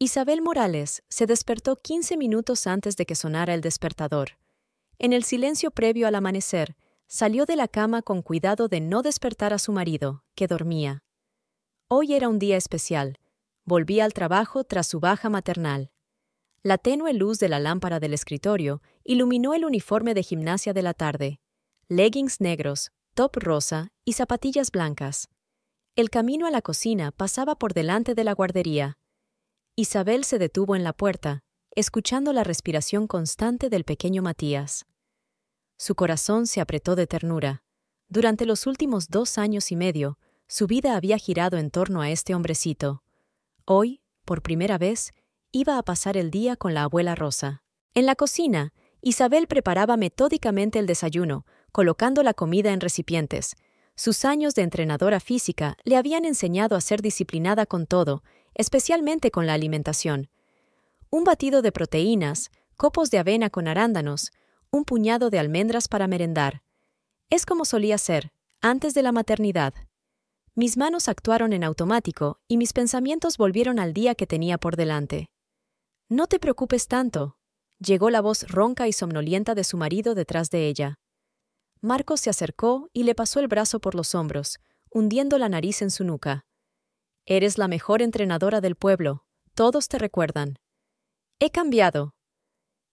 Isabel Morales se despertó 15 minutos antes de que sonara el despertador. En el silencio previo al amanecer, salió de la cama con cuidado de no despertar a su marido, que dormía. Hoy era un día especial. Volvía al trabajo tras su baja maternal. La tenue luz de la lámpara del escritorio iluminó el uniforme de gimnasia de la tarde. Leggings negros, top rosa y zapatillas blancas. El camino a la cocina pasaba por delante de la guardería. Isabel se detuvo en la puerta, escuchando la respiración constante del pequeño Matías. Su corazón se apretó de ternura. Durante los últimos 2 años y medio, su vida había girado en torno a este hombrecito. Hoy, por primera vez, iba a pasar el día con la abuela Rosa. En la cocina, Isabel preparaba metódicamente el desayuno, colocando la comida en recipientes. Sus años de entrenadora física le habían enseñado a ser disciplinada con todo, especialmente con la alimentación. Un batido de proteínas, copos de avena con arándanos, un puñado de almendras para merendar. Es como solía ser, antes de la maternidad. Mis manos actuaron en automático y mis pensamientos volvieron al día que tenía por delante. «No te preocupes tanto», llegó la voz ronca y somnolienta de su marido detrás de ella. Marcos se acercó y le pasó el brazo por los hombros, hundiendo la nariz en su nuca. «Eres la mejor entrenadora del pueblo. Todos te recuerdan». «He cambiado».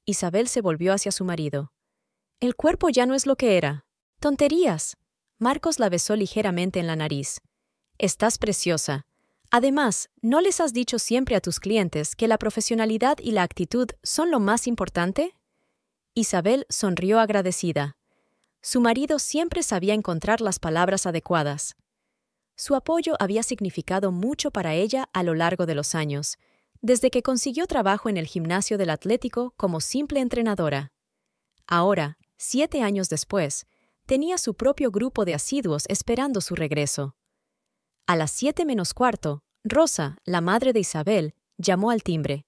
Isabel se volvió hacia su marido. «El cuerpo ya no es lo que era». «Tonterías». Marcos la besó ligeramente en la nariz. «Estás preciosa. Además, ¿no les has dicho siempre a tus clientes que la profesionalidad y la actitud son lo más importante?» Isabel sonrió agradecida. Su marido siempre sabía encontrar las palabras adecuadas. Su apoyo había significado mucho para ella a lo largo de los años, desde que consiguió trabajo en el gimnasio del Atlético como simple entrenadora. Ahora, 7 años después, tenía su propio grupo de asiduos esperando su regreso. A las 7:15, Rosa, la madre de Isabel, llamó al timbre.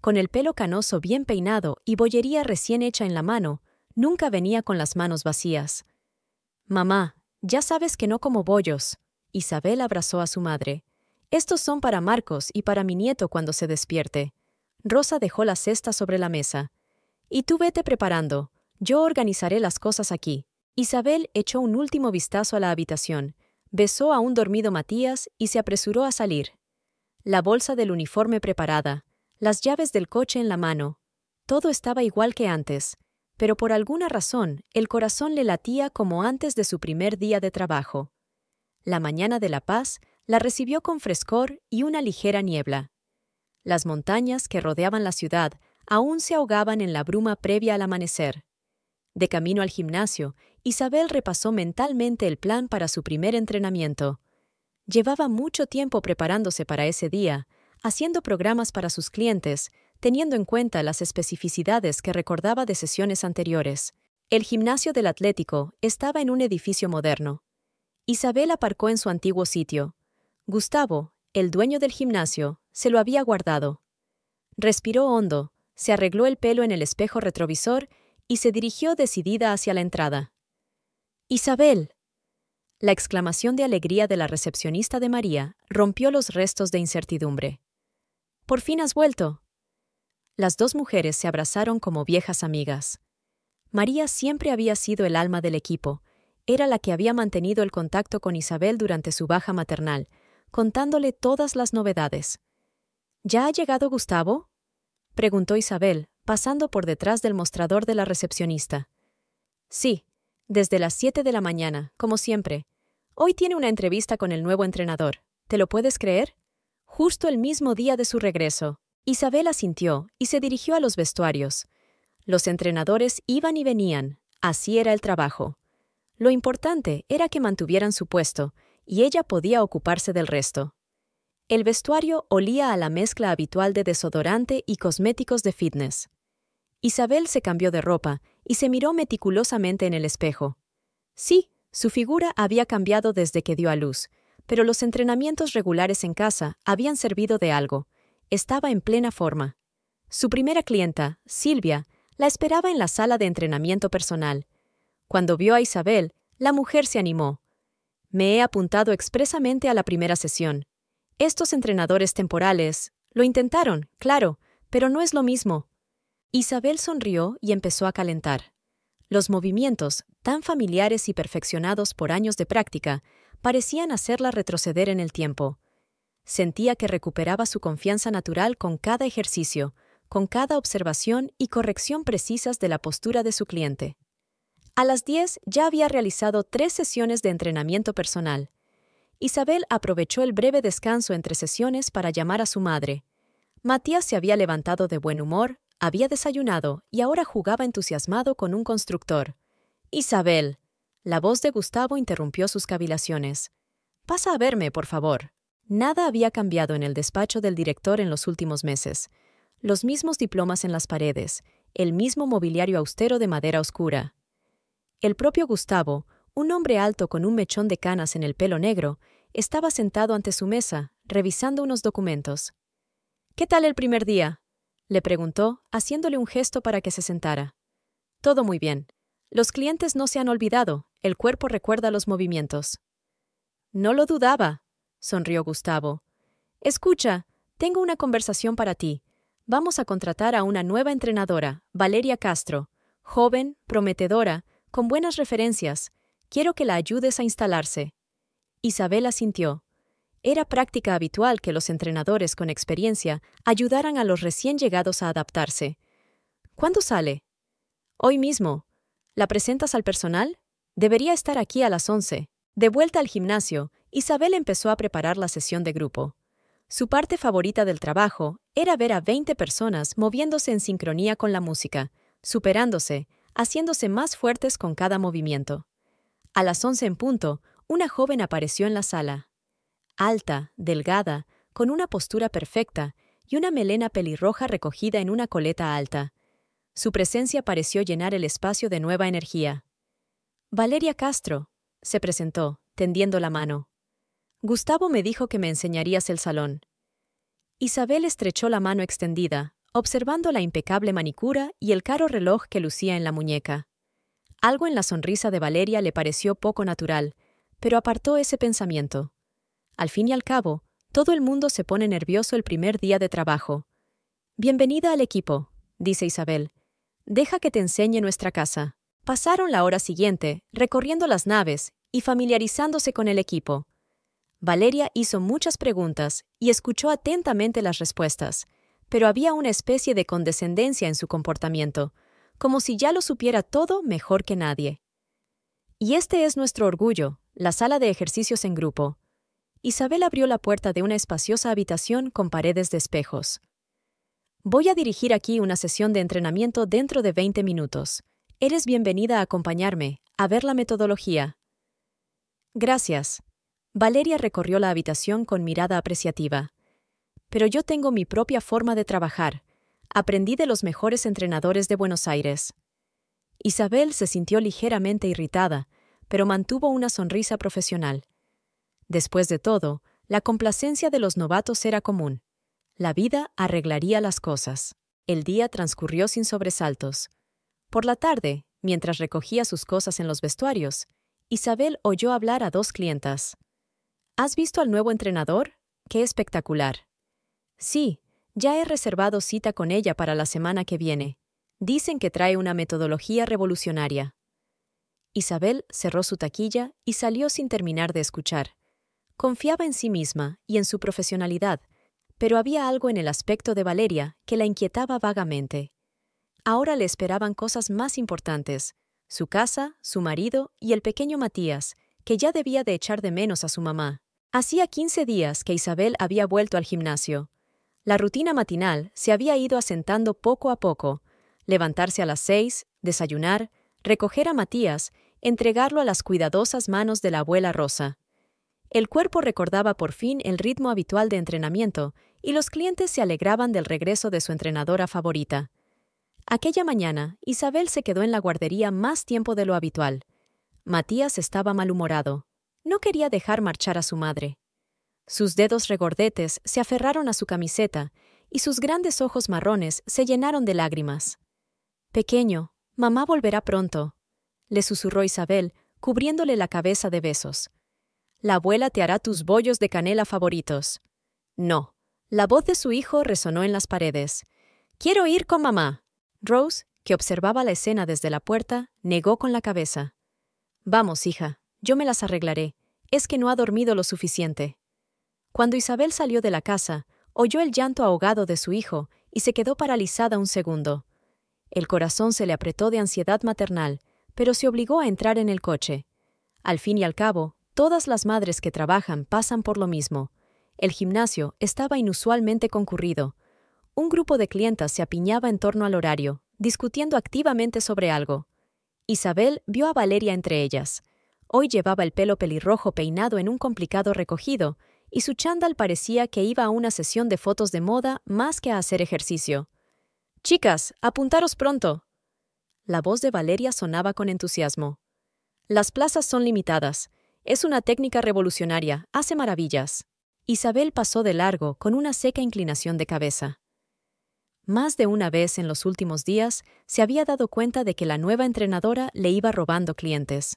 Con el pelo canoso bien peinado y bollería recién hecha en la mano, nunca venía con las manos vacías. «Mamá, ya sabes que no como bollos». Isabel abrazó a su madre. «Estos son para Marcos y para mi nieto cuando se despierte». Rosa dejó la cesta sobre la mesa. «Y tú vete preparando. Yo organizaré las cosas aquí». Isabel echó un último vistazo a la habitación, besó a un dormido Matías y se apresuró a salir. La bolsa del uniforme preparada, las llaves del coche en la mano. Todo estaba igual que antes, pero por alguna razón el corazón le latía como antes de su primer día de trabajo. La mañana de La Paz la recibió con frescor y una ligera niebla. Las montañas que rodeaban la ciudad aún se ahogaban en la bruma previa al amanecer. De camino al gimnasio, Isabel repasó mentalmente el plan para su primer entrenamiento. Llevaba mucho tiempo preparándose para ese día, haciendo programas para sus clientes, teniendo en cuenta las especificidades que recordaba de sesiones anteriores. El gimnasio del Atlético estaba en un edificio moderno. Isabel aparcó en su antiguo sitio. Gustavo, el dueño del gimnasio, se lo había guardado. Respiró hondo, se arregló el pelo en el espejo retrovisor y se dirigió decidida hacia la entrada. «¡Isabel!». La exclamación de alegría de la recepcionista de María rompió los restos de incertidumbre. «¡Por fin has vuelto!». Las dos mujeres se abrazaron como viejas amigas. María siempre había sido el alma del equipo. Era la que había mantenido el contacto con Isabel durante su baja maternal, contándole todas las novedades. «¿Ya ha llegado Gustavo?», preguntó Isabel, pasando por detrás del mostrador de la recepcionista. «Sí, desde las 7 de la mañana, como siempre. Hoy tiene una entrevista con el nuevo entrenador. ¿Te lo puedes creer? Justo el mismo día de su regreso». Isabel asintió y se dirigió a los vestuarios. Los entrenadores iban y venían, así era el trabajo. Lo importante era que mantuvieran su puesto, y ella podía ocuparse del resto. El vestuario olía a la mezcla habitual de desodorante y cosméticos de fitness. Isabel se cambió de ropa y se miró meticulosamente en el espejo. Sí, su figura había cambiado desde que dio a luz, pero los entrenamientos regulares en casa habían servido de algo. Estaba en plena forma. Su primera clienta, Silvia, la esperaba en la sala de entrenamiento personal. Cuando vio a Isabel, la mujer se animó. «Me he apuntado expresamente a la primera sesión. Estos entrenadores temporales, Lo intentaron, claro, pero no es lo mismo. Isabel sonrió y empezó a calentar. Los movimientos, tan familiares y perfeccionados por años de práctica, parecían hacerla retroceder en el tiempo. Sentía que recuperaba su confianza natural con cada ejercicio, con cada observación y corrección precisas de la postura de su cliente. A las 10 ya había realizado 3 sesiones de entrenamiento personal. Isabel aprovechó el breve descanso entre sesiones para llamar a su madre. Matías se había levantado de buen humor, había desayunado y ahora jugaba entusiasmado con un constructor. «Isabel», la voz de Gustavo interrumpió sus cavilaciones. «Pasa a verme, por favor». Nada había cambiado en el despacho del director en los últimos meses. Los mismos diplomas en las paredes, el mismo mobiliario austero de madera oscura. El propio Gustavo, un hombre alto con un mechón de canas en el pelo negro, estaba sentado ante su mesa, revisando unos documentos. «¿Qué tal el primer día?», le preguntó, haciéndole un gesto para que se sentara. «Todo muy bien. Los clientes no se han olvidado, el cuerpo recuerda los movimientos». «No lo dudaba», sonrió Gustavo. «Escucha, tengo una conversación para ti. Vamos a contratar a una nueva entrenadora, Valeria Castro, joven, prometedora, con buenas referencias. Quiero que la ayudes a instalarse». Isabel asintió. Era práctica habitual que los entrenadores con experiencia ayudaran a los recién llegados a adaptarse. «¿Cuándo sale?» «Hoy mismo». «¿La presentas al personal?» «Debería estar aquí a las 11». De vuelta al gimnasio, Isabel empezó a preparar la sesión de grupo. Su parte favorita del trabajo era ver a 20 personas moviéndose en sincronía con la música, superándose, haciéndose más fuertes con cada movimiento. A las 11 en punto, una joven apareció en la sala. Alta, delgada, con una postura perfecta y una melena pelirroja recogida en una coleta alta. Su presencia pareció llenar el espacio de nueva energía. «Valeria Castro», se presentó, tendiendo la mano. «Gustavo me dijo que me enseñarías el salón». Isabel estrechó la mano extendida, observando la impecable manicura y el caro reloj que lucía en la muñeca. Algo en la sonrisa de Valeria le pareció poco natural, pero apartó ese pensamiento. Al fin y al cabo, todo el mundo se pone nervioso el primer día de trabajo. «Bienvenida al equipo», dice Isabel. «Deja que te enseñe nuestra casa». Pasaron la hora siguiente, recorriendo las naves y familiarizándose con el equipo. Valeria hizo muchas preguntas y escuchó atentamente las respuestas, pero había una especie de condescendencia en su comportamiento, como si ya lo supiera todo mejor que nadie. «Y este es nuestro orgullo, la sala de ejercicios en grupo». Isabel abrió la puerta de una espaciosa habitación con paredes de espejos. «Voy a dirigir aquí una sesión de entrenamiento dentro de 20 minutos. Eres bienvenida a acompañarme, a ver la metodología». «Gracias». Valeria recorrió la habitación con mirada apreciativa. «Pero yo tengo mi propia forma de trabajar. Aprendí de los mejores entrenadores de Buenos Aires». Isabel se sintió ligeramente irritada, pero mantuvo una sonrisa profesional. Después de todo, la complacencia de los novatos era común. La vida arreglaría las cosas. El día transcurrió sin sobresaltos. Por la tarde, mientras recogía sus cosas en los vestuarios, Isabel oyó hablar a 2 clientas. «¿Has visto al nuevo entrenador? ¡Qué espectacular!». «Sí, ya he reservado cita con ella para la semana que viene. Dicen que trae una metodología revolucionaria». Isabel cerró su taquilla y salió sin terminar de escuchar. Confiaba en sí misma y en su profesionalidad, pero había algo en el aspecto de Valeria que la inquietaba vagamente. Ahora le esperaban cosas más importantes: su casa, su marido y el pequeño Matías, que ya debía de echar de menos a su mamá. Hacía 15 días que Isabel había vuelto al gimnasio. La rutina matinal se había ido asentando poco a poco: levantarse a las 6, desayunar, recoger a Matías, entregarlo a las cuidadosas manos de la abuela Rosa. El cuerpo recordaba por fin el ritmo habitual de entrenamiento y los clientes se alegraban del regreso de su entrenadora favorita. Aquella mañana, Isabel se quedó en la guardería más tiempo de lo habitual. Matías estaba malhumorado. No quería dejar marchar a su madre. Sus dedos regordetes se aferraron a su camiseta y sus grandes ojos marrones se llenaron de lágrimas. «Pequeño, mamá volverá pronto», le susurró Isabel, cubriéndole la cabeza de besos. «La abuela te hará tus bollos de canela favoritos». «No, La voz de su hijo resonó en las paredes. «Quiero ir con mamá». Rose, que observaba la escena desde la puerta, negó con la cabeza. «Vamos, hija, yo me las arreglaré. Es que no ha dormido lo suficiente». Cuando Isabel salió de la casa, oyó el llanto ahogado de su hijo y se quedó paralizada un segundo. El corazón se le apretó de ansiedad maternal, pero se obligó a entrar en el coche. Al fin y al cabo, todas las madres que trabajan pasan por lo mismo. El gimnasio estaba inusualmente concurrido. Un grupo de clientas se apiñaba en torno al horario, discutiendo activamente sobre algo. Isabel vio a Valeria entre ellas. Hoy llevaba el pelo pelirrojo peinado en un complicado recogido, y su chándal parecía que iba a una sesión de fotos de moda más que a hacer ejercicio. «Chicas, apuntaros pronto». La voz de Valeria sonaba con entusiasmo. «Las plazas son limitadas. Es una técnica revolucionaria, hace maravillas». Isabel pasó de largo con una seca inclinación de cabeza. Más de una vez en los últimos días se había dado cuenta de que la nueva entrenadora le iba robando clientes.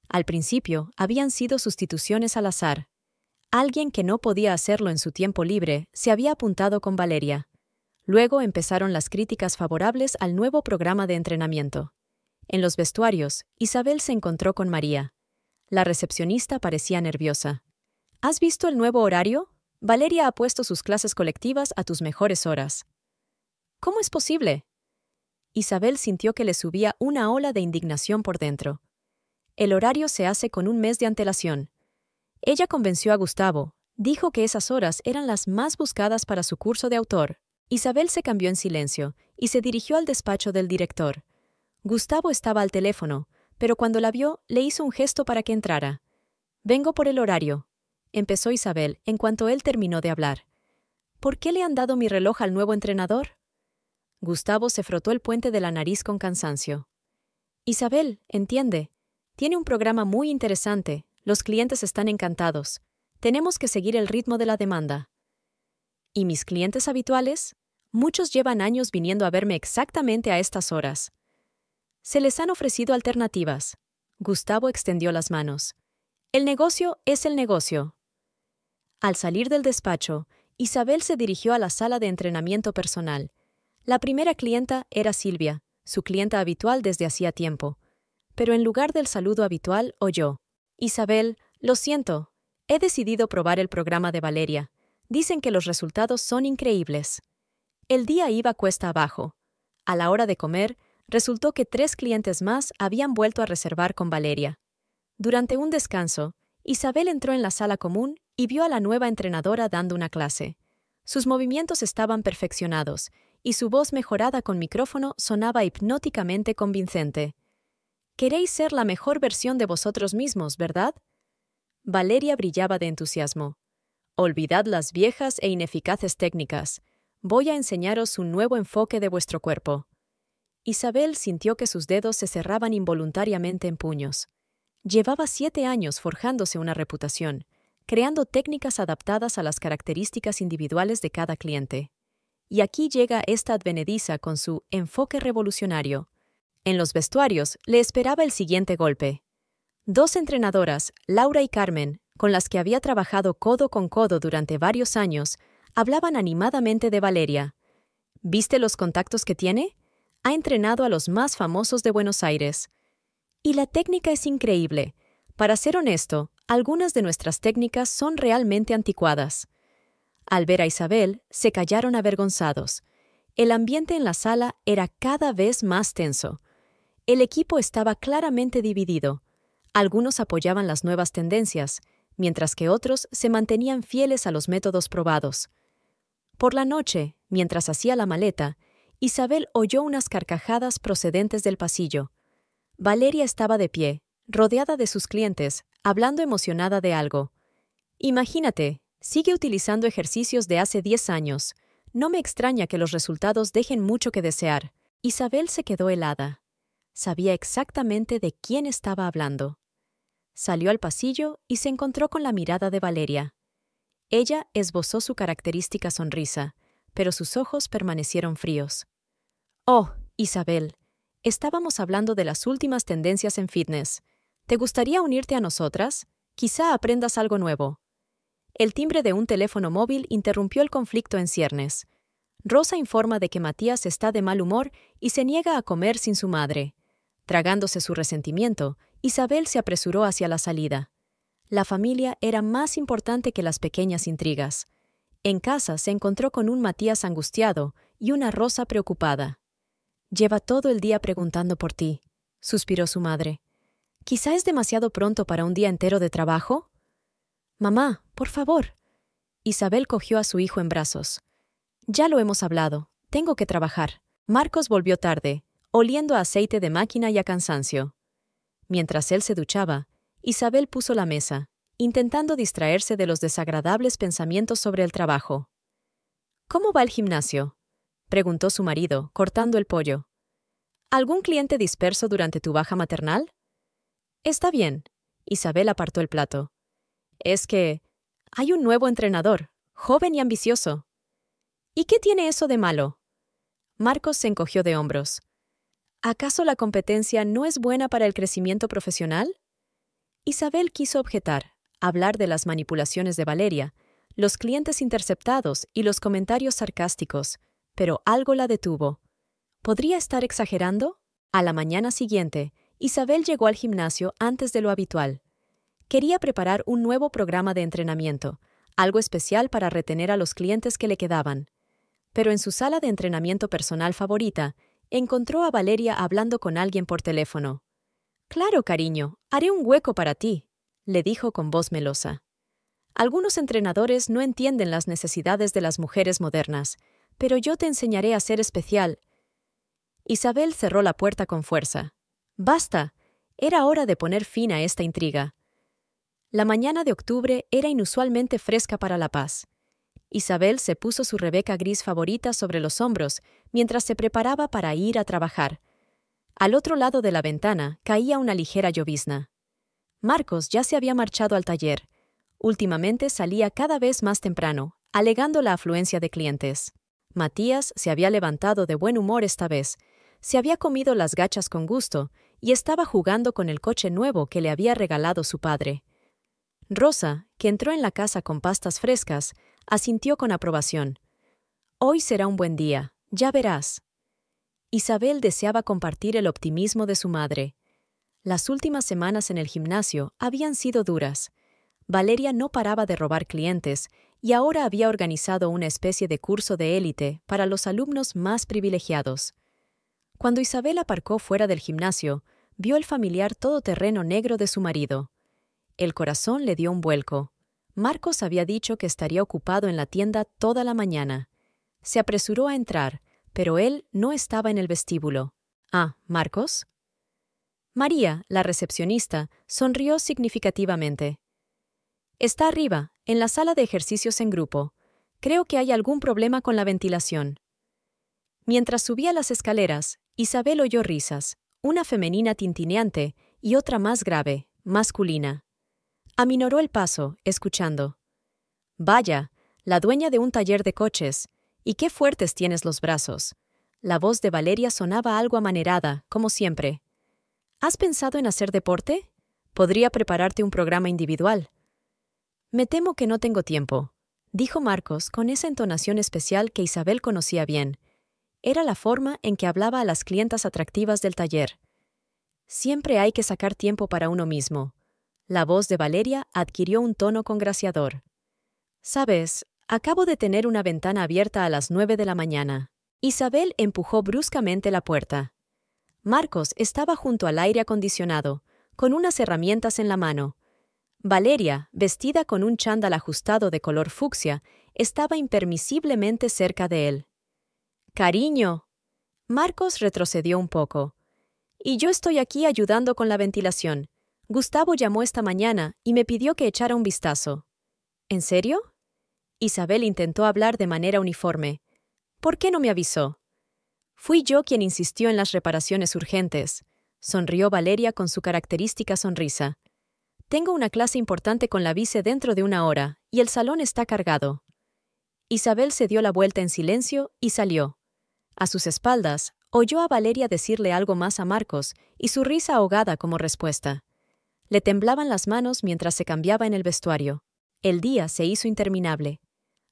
Al principio habían sido sustituciones al azar. Alguien que no podía hacerlo en su tiempo libre se había apuntado con Valeria. Luego empezaron las críticas favorables al nuevo programa de entrenamiento. En los vestuarios, Isabel se encontró con María. La recepcionista parecía nerviosa. ¿Has visto el nuevo horario? Valeria ha puesto sus clases colectivas a tus mejores horas. ¿Cómo es posible? Isabel sintió que le subía una ola de indignación por dentro. El horario se hace con un mes de antelación. Ella convenció a Gustavo, dijo que esas horas eran las más buscadas para su curso de autor. Isabel se cambió en silencio y se dirigió al despacho del director. Gustavo estaba al teléfono, pero cuando la vio, le hizo un gesto para que entrara. «Vengo por el horario», empezó Isabel en cuanto él terminó de hablar. «¿Por qué le han dado mi reloj al nuevo entrenador?» Gustavo se frotó el puente de la nariz con cansancio. «Isabel, entiende. Tiene un programa muy interesante. Los clientes están encantados. Tenemos que seguir el ritmo de la demanda». «¿Y mis clientes habituales? Muchos llevan años viniendo a verme exactamente a estas horas». «Se les han ofrecido alternativas». Gustavo extendió las manos. «El negocio es el negocio». Al salir del despacho, Isabel se dirigió a la sala de entrenamiento personal. La primera clienta era Silvia, su clienta habitual desde hacía tiempo. Pero en lugar del saludo habitual, oyó: «Isabel, lo siento. He decidido probar el programa de Valeria. Dicen que los resultados son increíbles». El día iba cuesta abajo. A la hora de comer, resultó que 3 clientes más habían vuelto a reservar con Valeria. Durante un descanso, Isabel entró en la sala común y vio a la nueva entrenadora dando una clase. Sus movimientos estaban perfeccionados, y su voz mejorada con micrófono sonaba hipnóticamente convincente. «Queréis ser la mejor versión de vosotros mismos, ¿verdad?» Valeria brillaba de entusiasmo. «Olvidad las viejas e ineficaces técnicas. Voy a enseñaros un nuevo enfoque de vuestro cuerpo». Isabel sintió que sus dedos se cerraban involuntariamente en puños. Llevaba 7 años forjándose una reputación, creando técnicas adaptadas a las características individuales de cada cliente. Y aquí llega esta advenediza con su enfoque revolucionario. En los vestuarios le esperaba el siguiente golpe. 2 entrenadoras, Laura y Carmen, con las que había trabajado codo con codo durante varios años, hablaban animadamente de Valeria. «¿Viste los contactos que tiene? Ha entrenado a los más famosos de Buenos Aires. Y la técnica es increíble. Para ser honesto, algunas de nuestras técnicas son realmente anticuadas». Al ver a Isabel, se callaron avergonzados. El ambiente en la sala era cada vez más tenso. El equipo estaba claramente dividido. Algunos apoyaban las nuevas tendencias, mientras que otros se mantenían fieles a los métodos probados. Por la noche, mientras hacía la maleta, Isabel oyó unas carcajadas procedentes del pasillo. Valeria estaba de pie, rodeada de sus clientes, hablando emocionada de algo. «Imagínate, sigue utilizando ejercicios de hace 10 años. No me extraña que los resultados dejen mucho que desear». Isabel se quedó helada. Sabía exactamente de quién estaba hablando. Salió al pasillo y se encontró con la mirada de Valeria. Ella esbozó su característica sonrisa, pero sus ojos permanecieron fríos. «Oh, Isabel, estábamos hablando de las últimas tendencias en fitness. ¿Te gustaría unirte a nosotras? Quizá aprendas algo nuevo». El timbre de un teléfono móvil interrumpió el conflicto en ciernes. Rosa informa de que Matías está de mal humor y se niega a comer sin su madre. Tragándose su resentimiento, Isabel se apresuró hacia la salida. La familia era más importante que las pequeñas intrigas. En casa se encontró con un Matías angustiado y una Rosa preocupada. «Lleva todo el día preguntando por ti», suspiró su madre. «¿Quizá es demasiado pronto para un día entero de trabajo?» «Mamá, por favor». Isabel cogió a su hijo en brazos. «Ya lo hemos hablado. Tengo que trabajar». Marcos volvió tarde, oliendo a aceite de máquina y a cansancio. Mientras él se duchaba, Isabel puso la mesa, intentando distraerse de los desagradables pensamientos sobre el trabajo. «¿Cómo va el gimnasio?», preguntó su marido, cortando el pollo. «¿Algún cliente disperso durante tu baja maternal?» «Está bien», Isabel apartó el plato. «Es que hay un nuevo entrenador, joven y ambicioso». «¿Y qué tiene eso de malo?». Marcos se encogió de hombros. «¿Acaso la competencia no es buena para el crecimiento profesional?». Isabel quiso objetar, hablar de las manipulaciones de Valeria, los clientes interceptados y los comentarios sarcásticos, pero algo la detuvo. ¿Podría estar exagerando? A la mañana siguiente, Isabel llegó al gimnasio antes de lo habitual. Quería preparar un nuevo programa de entrenamiento, algo especial para retener a los clientes que le quedaban. Pero en su sala de entrenamiento personal favorita, encontró a Valeria hablando con alguien por teléfono. «Claro, cariño, haré un hueco para ti», le dijo con voz melosa. «Algunos entrenadores no entienden las necesidades de las mujeres modernas, pero yo te enseñaré a ser especial». Isabel cerró la puerta con fuerza. «Basta, era hora de poner fin a esta intriga». La mañana de octubre era inusualmente fresca para La Paz. Isabel se puso su Rebeca gris favorita sobre los hombros mientras se preparaba para ir a trabajar. Al otro lado de la ventana caía una ligera llovizna. Marcos ya se había marchado al taller. Últimamente salía cada vez más temprano, alegando la afluencia de clientes. Matías se había levantado de buen humor esta vez, se había comido las gachas con gusto y estaba jugando con el coche nuevo que le había regalado su padre. Rosa, que entró en la casa con pastas frescas, asintió con aprobación. «Hoy será un buen día, ya verás». Isabel deseaba compartir el optimismo de su madre. Las últimas semanas en el gimnasio habían sido duras. Valeria no paraba de robar clientes y ahora había organizado una especie de curso de élite para los alumnos más privilegiados. Cuando Isabel aparcó fuera del gimnasio, vio el familiar todoterreno negro de su marido. El corazón le dio un vuelco. Marcos había dicho que estaría ocupado en la tienda toda la mañana. Se apresuró a entrar, pero él no estaba en el vestíbulo. «Ah, ¿Marcos?». María, la recepcionista, sonrió significativamente. «Está arriba, en la sala de ejercicios en grupo. Creo que hay algún problema con la ventilación». Mientras subía las escaleras, Isabel oyó risas, una femenina tintineante y otra más grave, masculina. Aminoró el paso, escuchando. «Vaya, la dueña de un taller de coches. Y qué fuertes tienes los brazos». La voz de Valeria sonaba algo amanerada, como siempre. «¿Has pensado en hacer deporte? Podría prepararte un programa individual». «Me temo que no tengo tiempo», dijo Marcos con esa entonación especial que Isabel conocía bien. Era la forma en que hablaba a las clientas atractivas del taller. «Siempre hay que sacar tiempo para uno mismo». La voz de Valeria adquirió un tono congraciador. «Sabes, acabo de tener una ventana abierta a las 9 de la mañana». Isabel empujó bruscamente la puerta. Marcos estaba junto al aire acondicionado, con unas herramientas en la mano. Valeria, vestida con un chándal ajustado de color fucsia, estaba impermisiblemente cerca de él. «Cariño». Marcos retrocedió un poco. «Y yo estoy aquí ayudando con la ventilación. Gustavo llamó esta mañana y me pidió que echara un vistazo». «¿En serio?». Isabel intentó hablar de manera uniforme. «¿Por qué no me avisó?». «Fui yo quien insistió en las reparaciones urgentes», sonrió Valeria con su característica sonrisa. «Tengo una clase importante con la vice dentro de 1 hora, y el salón está cargado». Isabel se dio la vuelta en silencio y salió. A sus espaldas, oyó a Valeria decirle algo más a Marcos y su risa ahogada como respuesta. Le temblaban las manos mientras se cambiaba en el vestuario. El día se hizo interminable.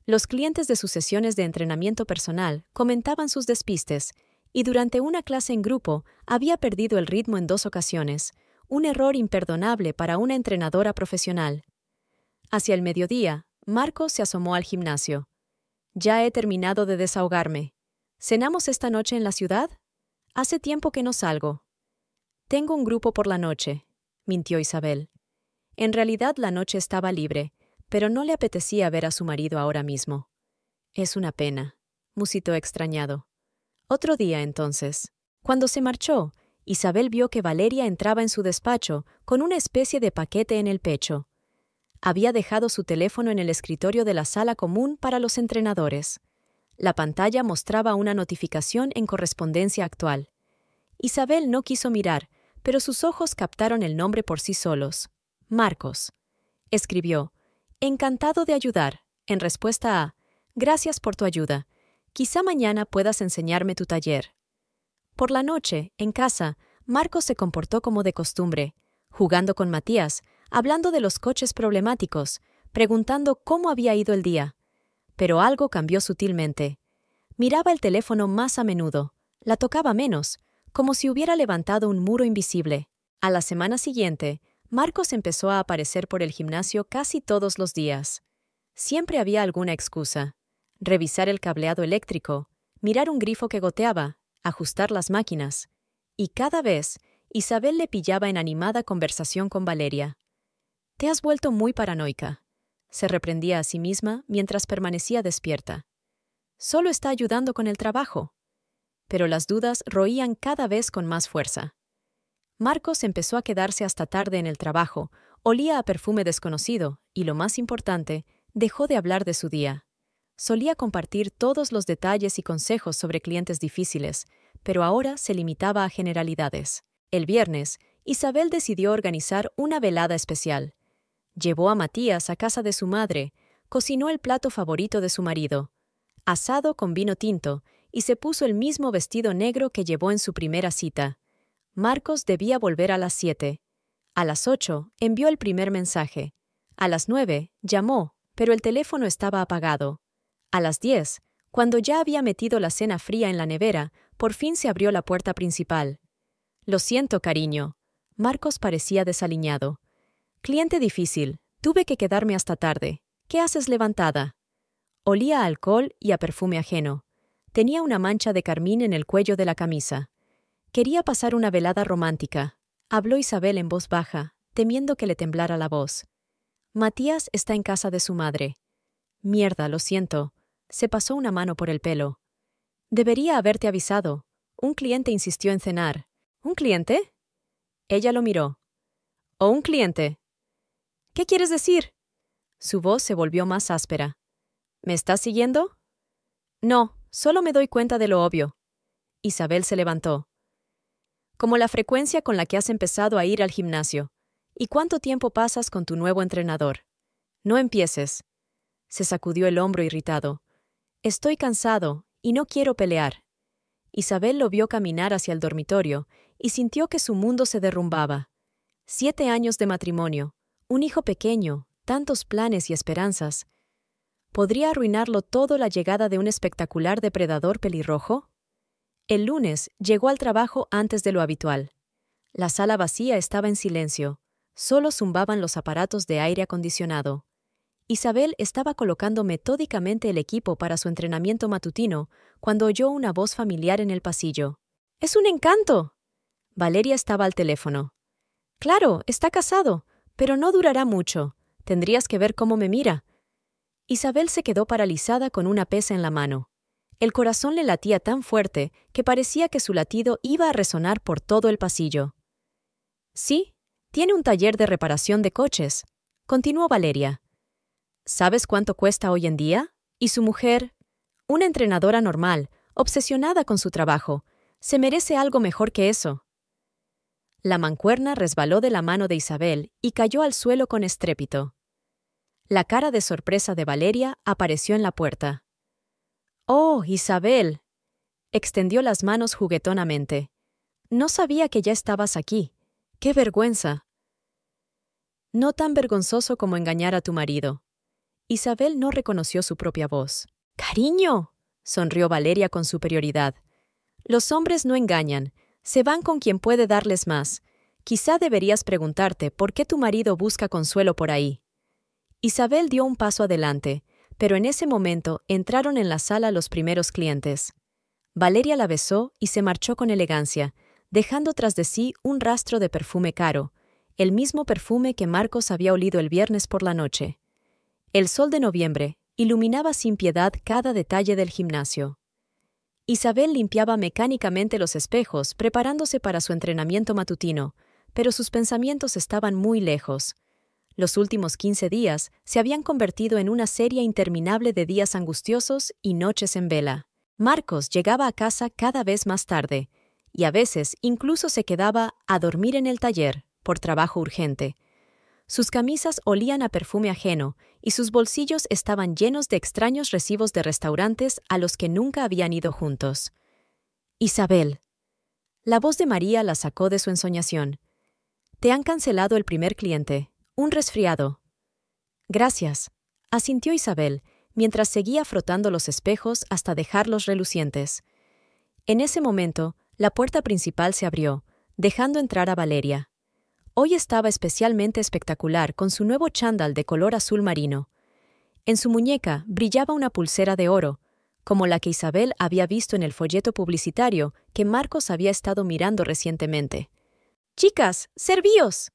Los clientes de sus sesiones de entrenamiento personal comentaban sus despistes, y durante una clase en grupo había perdido el ritmo en 2 ocasiones, un error imperdonable para una entrenadora profesional. Hacia el mediodía, Marcos se asomó al gimnasio. «Ya he terminado de desahogarme. ¿Cenamos esta noche en la ciudad? Hace tiempo que no salgo». «Tengo un grupo por la noche», mintió Isabel. En realidad la noche estaba libre, pero no le apetecía ver a su marido ahora mismo. «Es una pena», musitó extrañado. Otro día, entonces. Cuando se marchó, Isabel vio que Valeria entraba en su despacho con una especie de paquete en el pecho. Había dejado su teléfono en el escritorio de la sala común para los entrenadores. La pantalla mostraba una notificación en correspondencia actual. Isabel no quiso mirar, pero sus ojos captaron el nombre por sí solos. Marcos. Escribió: «Encantado de ayudar», en respuesta a: «Gracias por tu ayuda. Quizá mañana puedas enseñarme tu taller». Por la noche, en casa, Marcos se comportó como de costumbre, jugando con Matías, hablando de los coches problemáticos, preguntando cómo había ido el día. Pero algo cambió sutilmente. Miraba el teléfono más a menudo, la tocaba menos, como si hubiera levantado un muro invisible. A la semana siguiente, Marcos empezó a aparecer por el gimnasio casi todos los días. Siempre había alguna excusa: revisar el cableado eléctrico, mirar un grifo que goteaba, ajustar las máquinas. Y cada vez, Isabel le pillaba en animada conversación con Valeria. «Te has vuelto muy paranoica», se reprendía a sí misma mientras permanecía despierta. «Solo está ayudando con el trabajo». Pero las dudas roían cada vez con más fuerza. Marcos empezó a quedarse hasta tarde en el trabajo, olía a perfume desconocido y, lo más importante, dejó de hablar de su día. Solía compartir todos los detalles y consejos sobre clientes difíciles, pero ahora se limitaba a generalidades. El viernes, Isabel decidió organizar una velada especial. Llevó a Matías a casa de su madre, cocinó el plato favorito de su marido, asado con vino tinto, y se puso el mismo vestido negro que llevó en su primera cita. Marcos debía volver a las 7. A las 8 envió el primer mensaje. A las 9 llamó, pero el teléfono estaba apagado. A las 10, cuando ya había metido la cena fría en la nevera, por fin se abrió la puerta principal. «Lo siento, cariño». Marcos parecía desaliñado. «Cliente difícil. Tuve que quedarme hasta tarde. ¿Qué haces levantada?» Olía a alcohol y a perfume ajeno. Tenía una mancha de carmín en el cuello de la camisa. Quería pasar una velada romántica. Habló Isabel en voz baja, temiendo que le temblara la voz. «Matías está en casa de su madre». «Mierda, lo siento». Se pasó una mano por el pelo. «Debería haberte avisado. Un cliente insistió en cenar». «¿Un cliente?» Ella lo miró. «¿O un cliente?» «¿Qué quieres decir?» Su voz se volvió más áspera. «¿Me estás siguiendo?» «No, solo me doy cuenta de lo obvio». Isabel se levantó. «Como la frecuencia con la que has empezado a ir al gimnasio. ¿Y cuánto tiempo pasas con tu nuevo entrenador?» «No empieces». Se sacudió el hombro irritado. «Estoy cansado y no quiero pelear». Isabel lo vio caminar hacia el dormitorio y sintió que su mundo se derrumbaba. 7 años de matrimonio, un hijo pequeño, tantos planes y esperanzas. ¿Podría arruinarlo todo la llegada de un espectacular depredador pelirrojo? El lunes llegó al trabajo antes de lo habitual. La sala vacía estaba en silencio. Solo zumbaban los aparatos de aire acondicionado. Isabel estaba colocando metódicamente el equipo para su entrenamiento matutino cuando oyó una voz familiar en el pasillo. «¡Es un encanto!» Valeria estaba al teléfono. «Claro, está casado, pero no durará mucho. Tendrías que ver cómo me mira». Isabel se quedó paralizada con una pesa en la mano. El corazón le latía tan fuerte que parecía que su latido iba a resonar por todo el pasillo. «Sí, tiene un taller de reparación de coches», continuó Valeria. «¿Sabes cuánto cuesta hoy en día?» Y su mujer, una entrenadora normal, obsesionada con su trabajo, se merece algo mejor que eso. La mancuerna resbaló de la mano de Isabel y cayó al suelo con estrépito. La cara de sorpresa de Valeria apareció en la puerta. «¡Oh, Isabel!» Extendió las manos juguetonamente. «No sabía que ya estabas aquí. ¡Qué vergüenza!» «No tan vergonzoso como engañar a tu marido». Isabel no reconoció su propia voz. ¡Cariño!, sonrió Valeria con superioridad. Los hombres no engañan, se van con quien puede darles más. Quizá deberías preguntarte por qué tu marido busca consuelo por ahí. Isabel dio un paso adelante, pero en ese momento entraron en la sala los primeros clientes. Valeria la besó y se marchó con elegancia, dejando tras de sí un rastro de perfume caro, el mismo perfume que Marcos había olido el viernes por la noche. El sol de noviembre iluminaba sin piedad cada detalle del gimnasio. Isabel limpiaba mecánicamente los espejos, preparándose para su entrenamiento matutino, pero sus pensamientos estaban muy lejos. Los últimos 15 días se habían convertido en una serie interminable de días angustiosos y noches en vela. Marcos llegaba a casa cada vez más tarde, y a veces incluso se quedaba a dormir en el taller, por trabajo urgente. Sus camisas olían a perfume ajeno, y sus bolsillos estaban llenos de extraños recibos de restaurantes a los que nunca habían ido juntos. «Isabel». La voz de María la sacó de su ensoñación. «Te han cancelado el primer cliente. Un resfriado». «Gracias», asintió Isabel, mientras seguía frotando los espejos hasta dejarlos relucientes. En ese momento, la puerta principal se abrió, dejando entrar a Valeria. Hoy estaba especialmente espectacular con su nuevo chándal de color azul marino. En su muñeca brillaba una pulsera de oro, como la que Isabel había visto en el folleto publicitario que Marcos había estado mirando recientemente. «¡Chicas, servíos!».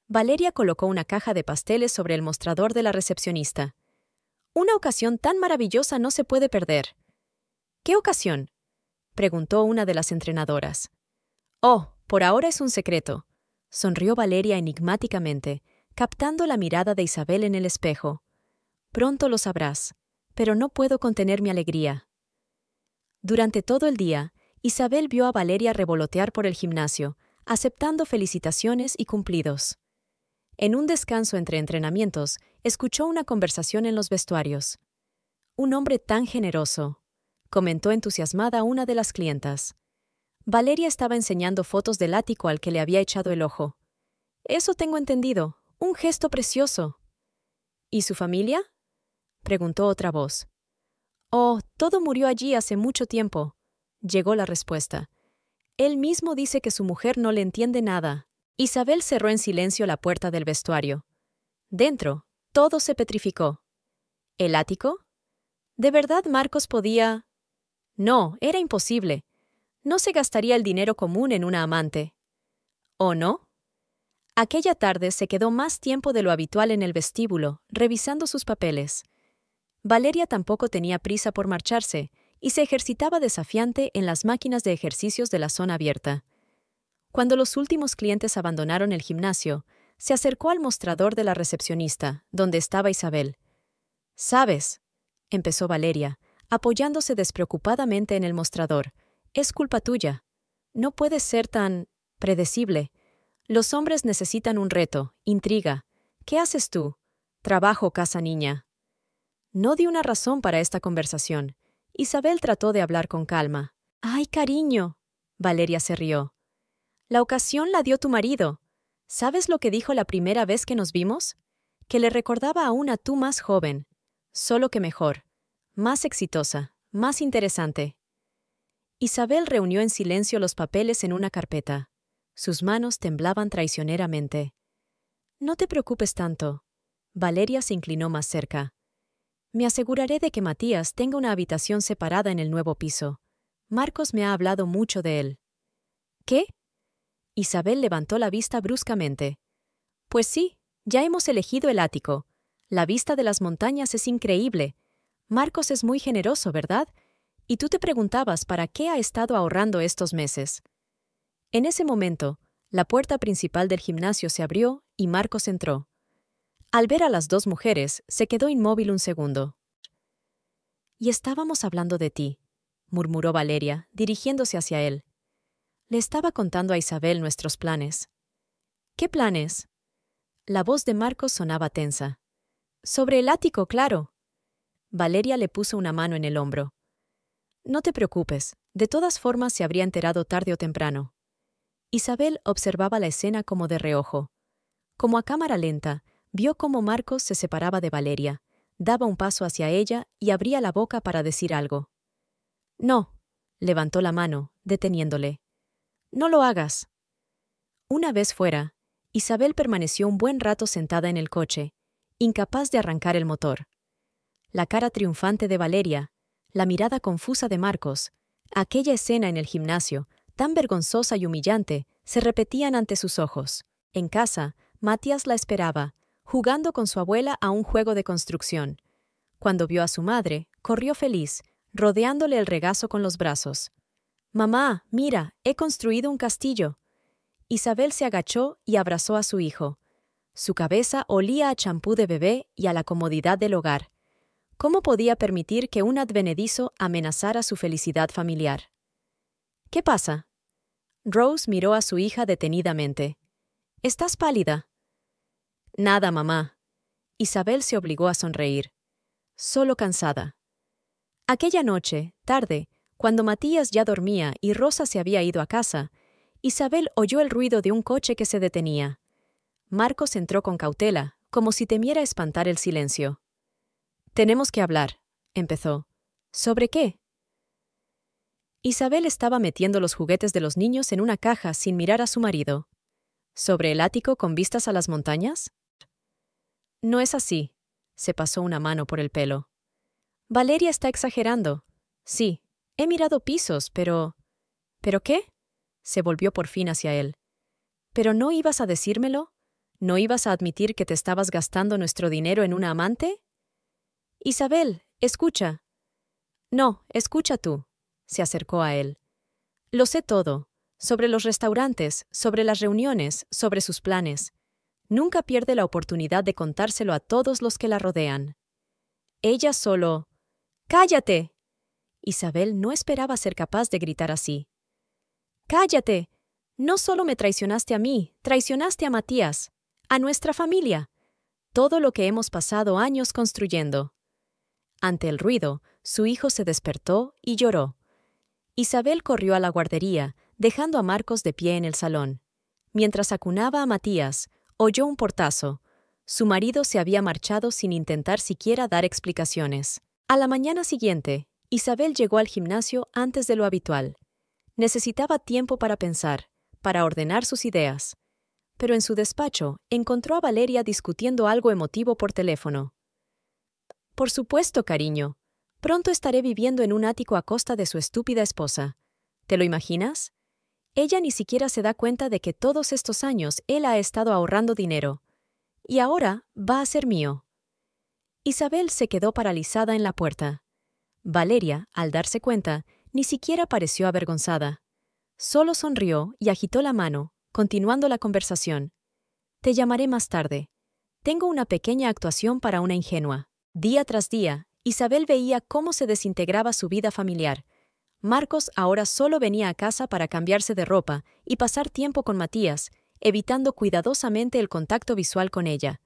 Valeria colocó una caja de pasteles sobre el mostrador de la recepcionista. «Una ocasión tan maravillosa no se puede perder». «¿Qué ocasión?», preguntó una de las entrenadoras. «Oh, por ahora es un secreto», sonrió Valeria enigmáticamente, captando la mirada de Isabel en el espejo. «Pronto lo sabrás, pero no puedo contener mi alegría». Durante todo el día, Isabel vio a Valeria revolotear por el gimnasio, aceptando felicitaciones y cumplidos. En un descanso entre entrenamientos, escuchó una conversación en los vestuarios. «Un hombre tan generoso», comentó entusiasmada una de las clientas. Valeria estaba enseñando fotos del ático al que le había echado el ojo. «Eso tengo entendido. Un gesto precioso». «¿Y su familia?», preguntó otra voz. «Oh, todo murió allí hace mucho tiempo», llegó la respuesta. «Él mismo dice que su mujer no le entiende nada». Isabel cerró en silencio la puerta del vestuario. Dentro, todo se petrificó. ¿El ático? ¿De verdad Marcos podía...? No, era imposible. No se gastaría el dinero común en una amante. ¿O no? Aquella tarde se quedó más tiempo de lo habitual en el vestíbulo, revisando sus papeles. Valeria tampoco tenía prisa por marcharse, y se ejercitaba desafiante en las máquinas de ejercicios de la zona abierta. Cuando los últimos clientes abandonaron el gimnasio, se acercó al mostrador de la recepcionista, donde estaba Isabel. «¿Sabes?», empezó Valeria, apoyándose despreocupadamente en el mostrador. «Es culpa tuya. No puedes ser tan predecible. Los hombres necesitan un reto, intriga. ¿Qué haces tú? Trabajo, casa, niña». No di una razón para esta conversación. Isabel trató de hablar con calma. «Ay, cariño», Valeria se rió. «La ocasión la dio tu marido. ¿Sabes lo que dijo la primera vez que nos vimos? Que le recordaba aún a tú más joven, solo que mejor, más exitosa, más interesante». Isabel reunió en silencio los papeles en una carpeta. Sus manos temblaban traicioneramente. «No te preocupes tanto». Valeria se inclinó más cerca. «Me aseguraré de que Matías tenga una habitación separada en el nuevo piso. Marcos me ha hablado mucho de él». «¿Qué?». Isabel levantó la vista bruscamente. «Pues sí, ya hemos elegido el ático. La vista de las montañas es increíble. Marcos es muy generoso, ¿verdad? Y tú te preguntabas para qué ha estado ahorrando estos meses». En ese momento, la puerta principal del gimnasio se abrió y Marcos entró. Al ver a las dos mujeres, se quedó inmóvil un segundo. «Y estábamos hablando de ti», murmuró Valeria, dirigiéndose hacia él. Le estaba contando a Isabel nuestros planes. «¿Qué planes?». La voz de Marcos sonaba tensa. «Sobre el ático, claro». Valeria le puso una mano en el hombro. «No te preocupes, de todas formas se habría enterado tarde o temprano». Isabel observaba la escena como de reojo. Como a cámara lenta, vio cómo Marcos se separaba de Valeria, Daba un paso hacia ella y abría la boca para decir algo. «No», levantó la mano, deteniéndole. «No lo hagas». Una vez fuera, Isabel permaneció un buen rato sentada en el coche, incapaz de arrancar el motor. La cara triunfante de Valeria, la mirada confusa de Marcos, aquella escena en el gimnasio, tan vergonzosa y humillante, se repetían ante sus ojos. En casa, Matías la esperaba, jugando con su abuela a un juego de construcción. Cuando vio a su madre, corrió feliz, rodeándole el regazo con los brazos. «Mamá, mira, he construido un castillo». Isabel se agachó y abrazó a su hijo. Su cabeza olía a champú de bebé y a la comodidad del hogar. ¿Cómo podía permitir que un advenedizo amenazara su felicidad familiar? «¿Qué pasa?» Rose miró a su hija detenidamente. «Estás pálida». «Nada, mamá». Isabel se obligó a sonreír. «Solo cansada». Aquella noche, tarde, cuando Matías ya dormía y Rosa se había ido a casa, Isabel oyó el ruido de un coche que se detenía. Marcos entró con cautela, como si temiera espantar el silencio. «Tenemos que hablar», empezó. «¿Sobre qué?» Isabel estaba metiendo los juguetes de los niños en una caja sin mirar a su marido. «¿Sobre el ático con vistas a las montañas?» «No es así», se pasó una mano por el pelo. «Valeria está exagerando. Sí, he mirado pisos, pero... ¿Pero qué?» Se volvió por fin hacia él. «¿Pero no ibas a decírmelo? ¿No ibas a admitir que te estabas gastando nuestro dinero en una amante?» «Isabel, escucha». «No, escucha tú», se acercó a él. «Lo sé todo, sobre los restaurantes, sobre las reuniones, sobre sus planes. Nunca pierde la oportunidad de contárselo a todos los que la rodean. Ella solo... ¡Cállate!» Isabel no esperaba ser capaz de gritar así. «¡Cállate! No solo me traicionaste a mí, traicionaste a Matías, a nuestra familia, todo lo que hemos pasado años construyendo». Ante el ruido, su hijo se despertó y lloró. Isabel corrió a la guardería, dejando a Marcos de pie en el salón. Mientras acunaba a Matías, oyó un portazo. Su marido se había marchado sin intentar siquiera dar explicaciones. A la mañana siguiente, Isabel llegó al gimnasio antes de lo habitual. Necesitaba tiempo para pensar, para ordenar sus ideas. Pero en su despacho encontró a Valeria discutiendo algo emotivo por teléfono. «Por supuesto, cariño. Pronto estaré viviendo en un ático a costa de su estúpida esposa. ¿Te lo imaginas? Ella ni siquiera se da cuenta de que todos estos años él ha estado ahorrando dinero. Y ahora va a ser mío». Isabel se quedó paralizada en la puerta. Valeria, al darse cuenta, ni siquiera pareció avergonzada. Solo sonrió y agitó la mano, continuando la conversación. «Te llamaré más tarde. Tengo una pequeña actuación para una ingenua». Día tras día, Isabel veía cómo se desintegraba su vida familiar. Marcos ahora solo venía a casa para cambiarse de ropa y pasar tiempo con Matías, evitando cuidadosamente el contacto visual con ella.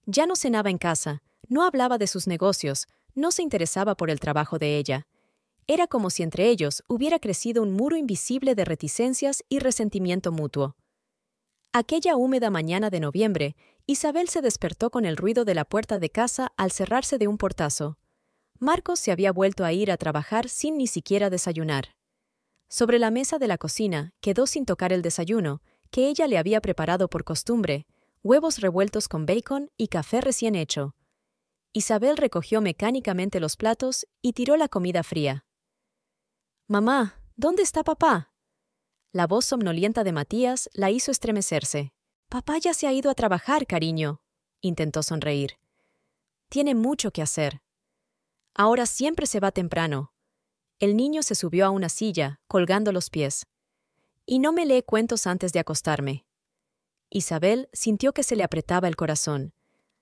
Ya no cenaba en casa, no hablaba de sus negocios, no se interesaba por el trabajo de ella. Era como si entre ellos hubiera crecido un muro invisible de reticencias y resentimiento mutuo. Aquella húmeda mañana de noviembre, Isabel se despertó con el ruido de la puerta de casa al cerrarse de un portazo. Marcos se había vuelto a ir a trabajar sin ni siquiera desayunar. Sobre la mesa de la cocina quedó sin tocar el desayuno, que ella le había preparado por costumbre, huevos revueltos con bacon y café recién hecho. Isabel recogió mecánicamente los platos y tiró la comida fría. «Mamá, ¿dónde está papá?» La voz somnolienta de Matías la hizo estremecerse. «Papá ya se ha ido a trabajar, cariño», intentó sonreír. «Tiene mucho que hacer. Ahora siempre se va temprano». El niño se subió a una silla, colgando los pies. «Y no me lee cuentos antes de acostarme». Isabel sintió que se le apretaba el corazón.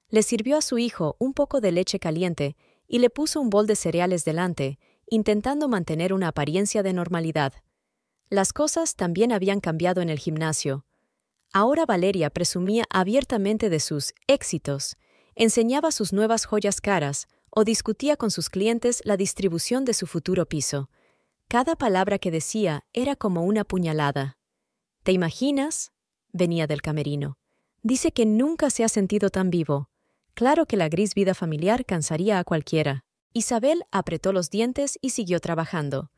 Le sirvió a su hijo un poco de leche caliente y le puso un bol de cereales delante, intentando mantener una apariencia de normalidad. Las cosas también habían cambiado en el gimnasio. Ahora Valeria presumía abiertamente de sus éxitos, enseñaba sus nuevas joyas caras o discutía con sus clientes la distribución de su futuro piso. Cada palabra que decía era como una puñalada. «¿Te imaginas?», venía del camerino. «Dice que nunca se ha sentido tan vivo. Claro que la gris vida familiar cansaría a cualquiera. Isabel apretó los dientes y siguió trabajando.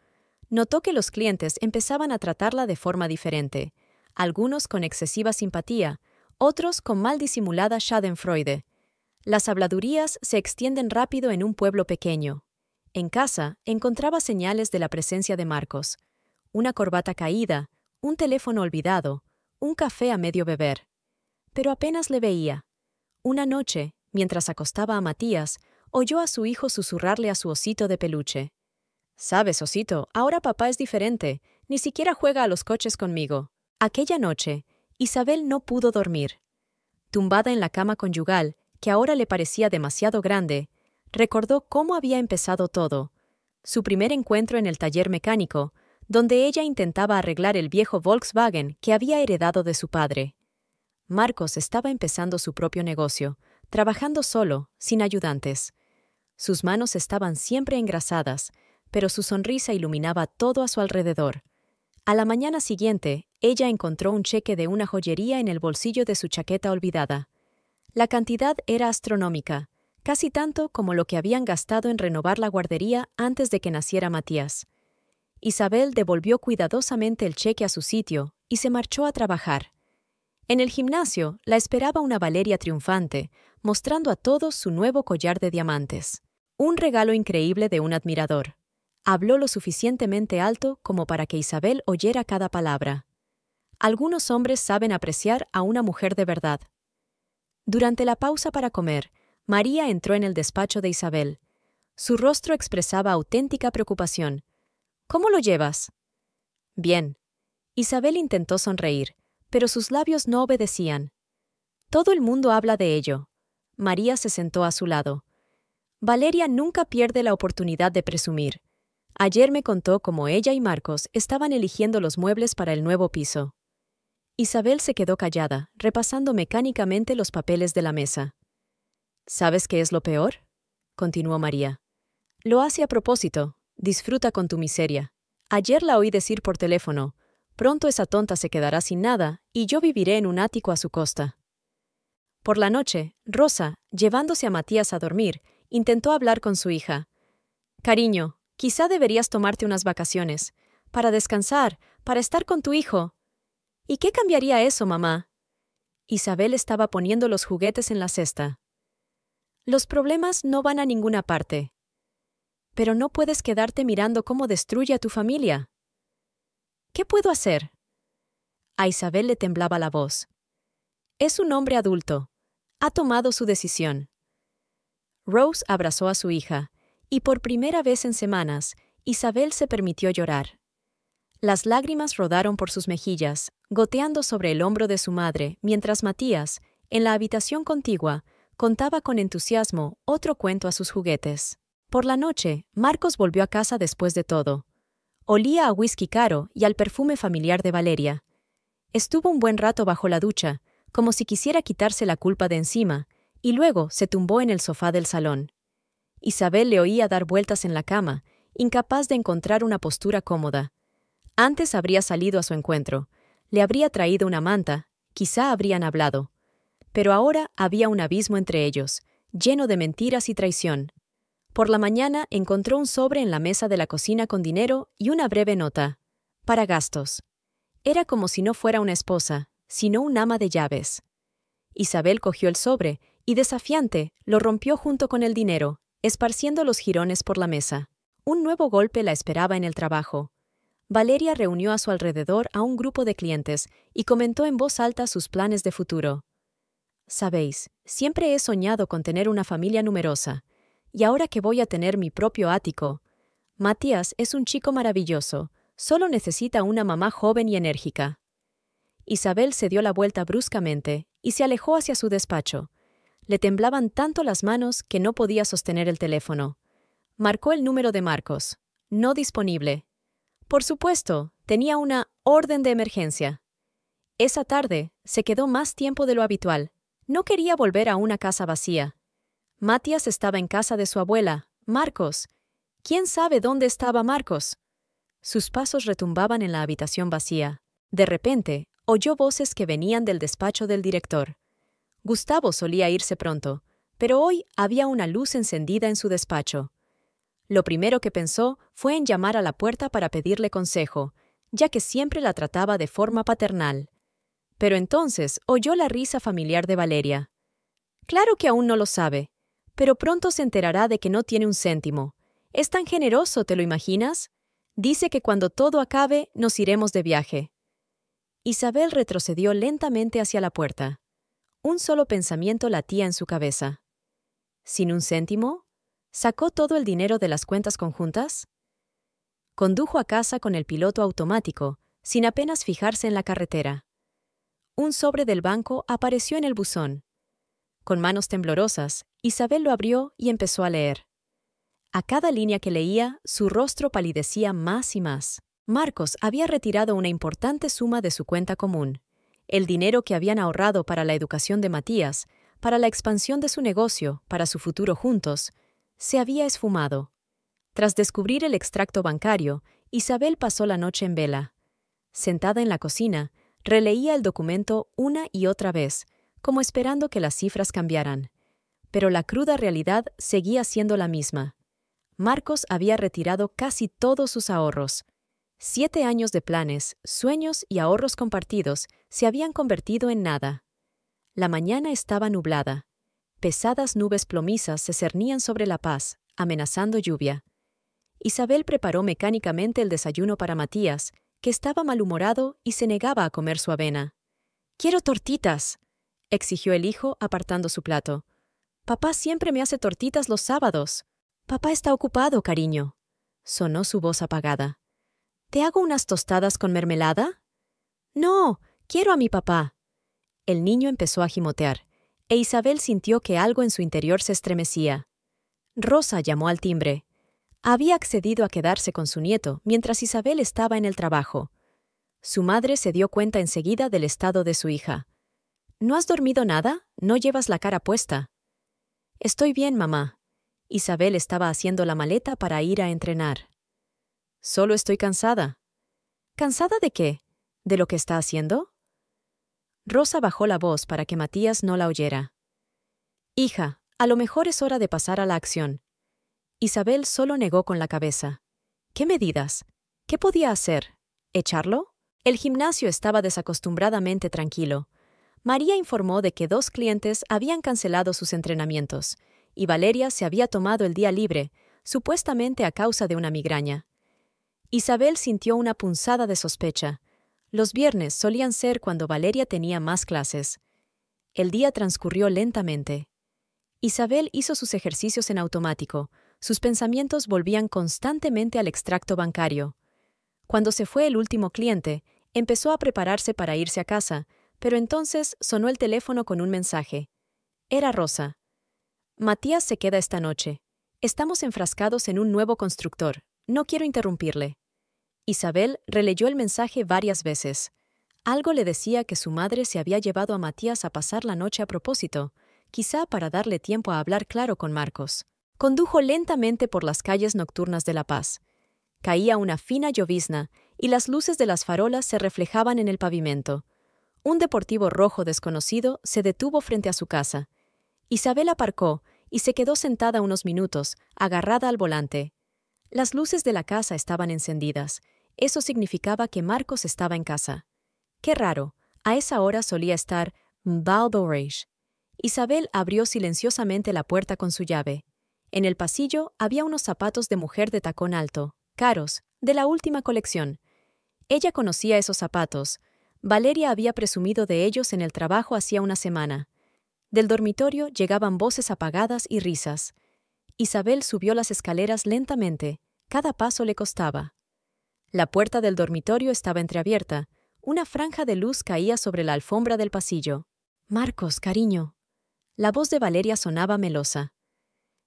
Notó que los clientes empezaban a tratarla de forma diferente, algunos con excesiva simpatía, otros con mal disimulada schadenfreude. Las habladurías se extienden rápido en un pueblo pequeño. En casa encontraba señales de la presencia de Marcos. Una corbata caída, un teléfono olvidado, un café a medio beber. Pero apenas le veía. Una noche, mientras acostaba a Matías, oyó a su hijo susurrarle a su osito de peluche. «Sabes, osito, ahora papá es diferente. Ni siquiera juega a los coches conmigo». Aquella noche, Isabel no pudo dormir. Tumbada en la cama conyugal, que ahora le parecía demasiado grande, recordó cómo había empezado todo. Su primer encuentro en el taller mecánico, donde ella intentaba arreglar el viejo Volkswagen que había heredado de su padre. Marcos estaba empezando su propio negocio, trabajando solo, sin ayudantes. Sus manos estaban siempre engrasadas, pero su sonrisa iluminaba todo a su alrededor. A la mañana siguiente, ella encontró un cheque de una joyería en el bolsillo de su chaqueta olvidada. La cantidad era astronómica, casi tanto como lo que habían gastado en renovar la guardería antes de que naciera Matías. Isabel devolvió cuidadosamente el cheque a su sitio y se marchó a trabajar. En el gimnasio la esperaba una Valeria triunfante, mostrando a todos su nuevo collar de diamantes. Un regalo increíble de un admirador. Habló lo suficientemente alto como para que Isabel oyera cada palabra. Algunos hombres saben apreciar a una mujer de verdad. Durante la pausa para comer, María entró en el despacho de Isabel. Su rostro expresaba auténtica preocupación. «¿Cómo lo llevas?» «Bien». Isabel intentó sonreír, pero sus labios no obedecían. «Todo el mundo habla de ello». María se sentó a su lado. «Valeria nunca pierde la oportunidad de presumir. Ayer me contó cómo ella y Marcos estaban eligiendo los muebles para el nuevo piso». Isabel se quedó callada, repasando mecánicamente los papeles de la mesa. «¿Sabes qué es lo peor?», continuó María. «Lo hace a propósito. Disfruta con tu miseria. Ayer la oí decir por teléfono, pronto esa tonta se quedará sin nada y yo viviré en un ático a su costa». Por la noche, Rosa, llevándose a Matías a dormir, intentó hablar con su hija. «Cariño, quizá deberías tomarte unas vacaciones, para descansar, para estar con tu hijo». «¿Y qué cambiaría eso, mamá?» Isabel estaba poniendo los juguetes en la cesta. «Los problemas no van a ninguna parte». «Pero no puedes quedarte mirando cómo destruye a tu familia». «¿Qué puedo hacer?» A Isabel le temblaba la voz. «Es un hombre adulto. Ha tomado su decisión». Rose abrazó a su hija, y por primera vez en semanas, Isabel se permitió llorar. Las lágrimas rodaron por sus mejillas, goteando sobre el hombro de su madre, mientras Matías, en la habitación contigua, contaba con entusiasmo otro cuento a sus juguetes. Por la noche, Marcos volvió a casa después de todo. Olía a whisky caro y al perfume familiar de Valeria. Estuvo un buen rato bajo la ducha, como si quisiera quitarse la culpa de encima, y luego se tumbó en el sofá del salón. Isabel le oía dar vueltas en la cama, incapaz de encontrar una postura cómoda. Antes habría salido a su encuentro, le habría traído una manta, quizá habrían hablado. Pero ahora había un abismo entre ellos, lleno de mentiras y traición. Por la mañana encontró un sobre en la mesa de la cocina con dinero y una breve nota. Para gastos. Era como si no fuera una esposa, sino un ama de llaves. Isabel cogió el sobre y, desafiante, lo rompió junto con el dinero, esparciendo los jirones por la mesa. Un nuevo golpe la esperaba en el trabajo. Valeria reunió a su alrededor a un grupo de clientes y comentó en voz alta sus planes de futuro. «Sabéis, siempre he soñado con tener una familia numerosa, y ahora que voy a tener mi propio ático. Matías es un chico maravilloso, solo necesita una mamá joven y enérgica». Isabel se dio la vuelta bruscamente y se alejó hacia su despacho. Le temblaban tanto las manos que no podía sostener el teléfono. Marcó el número de Marcos. No disponible. Por supuesto, tenía una orden de emergencia. Esa tarde se quedó más tiempo de lo habitual. No quería volver a una casa vacía. Matías estaba en casa de su abuela, Marcos. ¿Quién sabe dónde estaba Marcos? Sus pasos retumbaban en la habitación vacía. De repente, oyó voces que venían del despacho del director. Gustavo solía irse pronto, pero hoy había una luz encendida en su despacho. Lo primero que pensó fue en llamar a la puerta para pedirle consejo, ya que siempre la trataba de forma paternal. Pero entonces oyó la risa familiar de Valeria. Claro que aún no lo sabe, pero pronto se enterará de que no tiene un céntimo. Es tan generoso, ¿te lo imaginas? Dice que cuando todo acabe nos iremos de viaje. Isabel retrocedió lentamente hacia la puerta. Un solo pensamiento latía en su cabeza. ¿Sin un céntimo? ¿Sacó todo el dinero de las cuentas conjuntas? Condujo a casa con el piloto automático, sin apenas fijarse en la carretera. Un sobre del banco apareció en el buzón. Con manos temblorosas, Isabel lo abrió y empezó a leer. A cada línea que leía, su rostro palidecía más y más. Marcos había retirado una importante suma de su cuenta común. El dinero que habían ahorrado para la educación de Matías, para la expansión de su negocio, para su futuro juntos, se había esfumado. Tras descubrir el extracto bancario, Isabel pasó la noche en vela. Sentada en la cocina, releía el documento una y otra vez, como esperando que las cifras cambiaran. Pero la cruda realidad seguía siendo la misma. Marcos había retirado casi todos sus ahorros. 7 años de planes, sueños y ahorros compartidos se habían convertido en nada. La mañana estaba nublada. Pesadas nubes plomizas se cernían sobre La Paz, amenazando lluvia. Isabel preparó mecánicamente el desayuno para Matías, que estaba malhumorado y se negaba a comer su avena. «¡Quiero tortitas!», exigió el hijo, apartando su plato. «Papá siempre me hace tortitas los sábados». «Papá está ocupado, cariño», sonó su voz apagada. «¿Te hago unas tostadas con mermelada?» «No, quiero a mi papá». El niño empezó a gimotear, e Isabel sintió que algo en su interior se estremecía. Rosa llamó al timbre. Había accedido a quedarse con su nieto mientras Isabel estaba en el trabajo. Su madre se dio cuenta enseguida del estado de su hija. «¿No has dormido nada? ¿No llevas la cara puesta?» «Estoy bien, mamá». Isabel estaba haciendo la maleta para ir a entrenar. «Solo estoy cansada». «¿Cansada de qué? ¿De lo que está haciendo?» Rosa bajó la voz para que Matías no la oyera. «Hija, a lo mejor es hora de pasar a la acción». Isabel solo negó con la cabeza. «¿Qué medidas? ¿Qué podía hacer? ¿Echarlo?» El gimnasio estaba desacostumbradamente tranquilo. María informó de que 2 clientes habían cancelado sus entrenamientos, y Valeria se había tomado el día libre, supuestamente a causa de una migraña. Isabel sintió una punzada de sospecha. Los viernes solían ser cuando Valeria tenía más clases. El día transcurrió lentamente. Isabel hizo sus ejercicios en automático. Sus pensamientos volvían constantemente al extracto bancario. Cuando se fue el último cliente, empezó a prepararse para irse a casa, pero entonces sonó el teléfono con un mensaje. Era Rosa. «Matías se queda esta noche. Estamos enfrascados en un nuevo constructor. No quiero interrumpirle». Isabel releyó el mensaje varias veces. Algo le decía que su madre se había llevado a Matías a pasar la noche a propósito, quizá para darle tiempo a hablar claro con Marcos. Condujo lentamente por las calles nocturnas de La Paz. Caía una fina llovizna y las luces de las farolas se reflejaban en el pavimento. Un deportivo rojo desconocido se detuvo frente a su casa. Isabel aparcó y se quedó sentada unos minutos, agarrada al volante. Las luces de la casa estaban encendidas. Eso significaba que Marcos estaba en casa. Qué raro, a esa hora solía estar Balborage. Isabel abrió silenciosamente la puerta con su llave. En el pasillo había unos zapatos de mujer de tacón alto, caros, de la última colección. Ella conocía esos zapatos. Valeria había presumido de ellos en el trabajo hacía una semana. Del dormitorio llegaban voces apagadas y risas. Isabel subió las escaleras lentamente. Cada paso le costaba. La puerta del dormitorio estaba entreabierta. Una franja de luz caía sobre la alfombra del pasillo. «Marcos, cariño». La voz de Valeria sonaba melosa.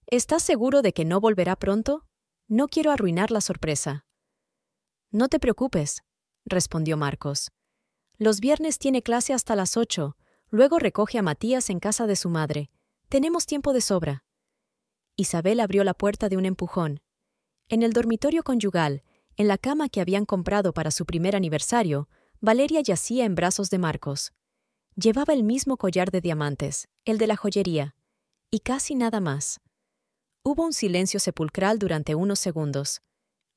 «¿Estás seguro de que no volverá pronto? No quiero arruinar la sorpresa». «No te preocupes», respondió Marcos. «Los viernes tiene clase hasta las 8. Luego recoge a Matías en casa de su madre. Tenemos tiempo de sobra». Isabel abrió la puerta de un empujón. En el dormitorio conyugal, en la cama que habían comprado para su primer aniversario, Valeria yacía en brazos de Marcos. Llevaba el mismo collar de diamantes, el de la joyería. y casi nada más. Hubo un silencio sepulcral durante unos segundos.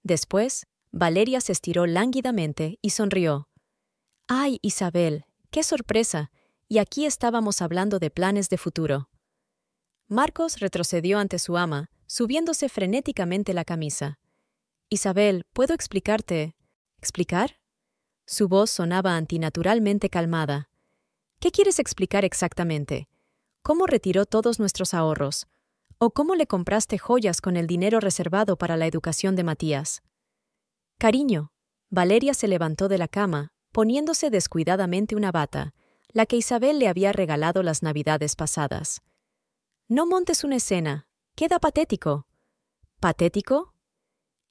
Después, Valeria se estiró lánguidamente y sonrió. «¡Ay, Isabel! ¡Qué sorpresa! Y aquí estábamos hablando de planes de futuro». Marcos retrocedió ante su ama, subiéndose frenéticamente la camisa. «Isabel, ¿puedo explicarte?» «¿Explicar?» Su voz sonaba antinaturalmente calmada. «¿Qué quieres explicar exactamente? ¿Cómo retiró todos nuestros ahorros? ¿O cómo le compraste joyas con el dinero reservado para la educación de Matías?» «Cariño». Valeria se levantó de la cama, poniéndose descuidadamente una bata, la que Isabel le había regalado las navidades pasadas. «No montes una escena. Queda patético». «¿Patético?»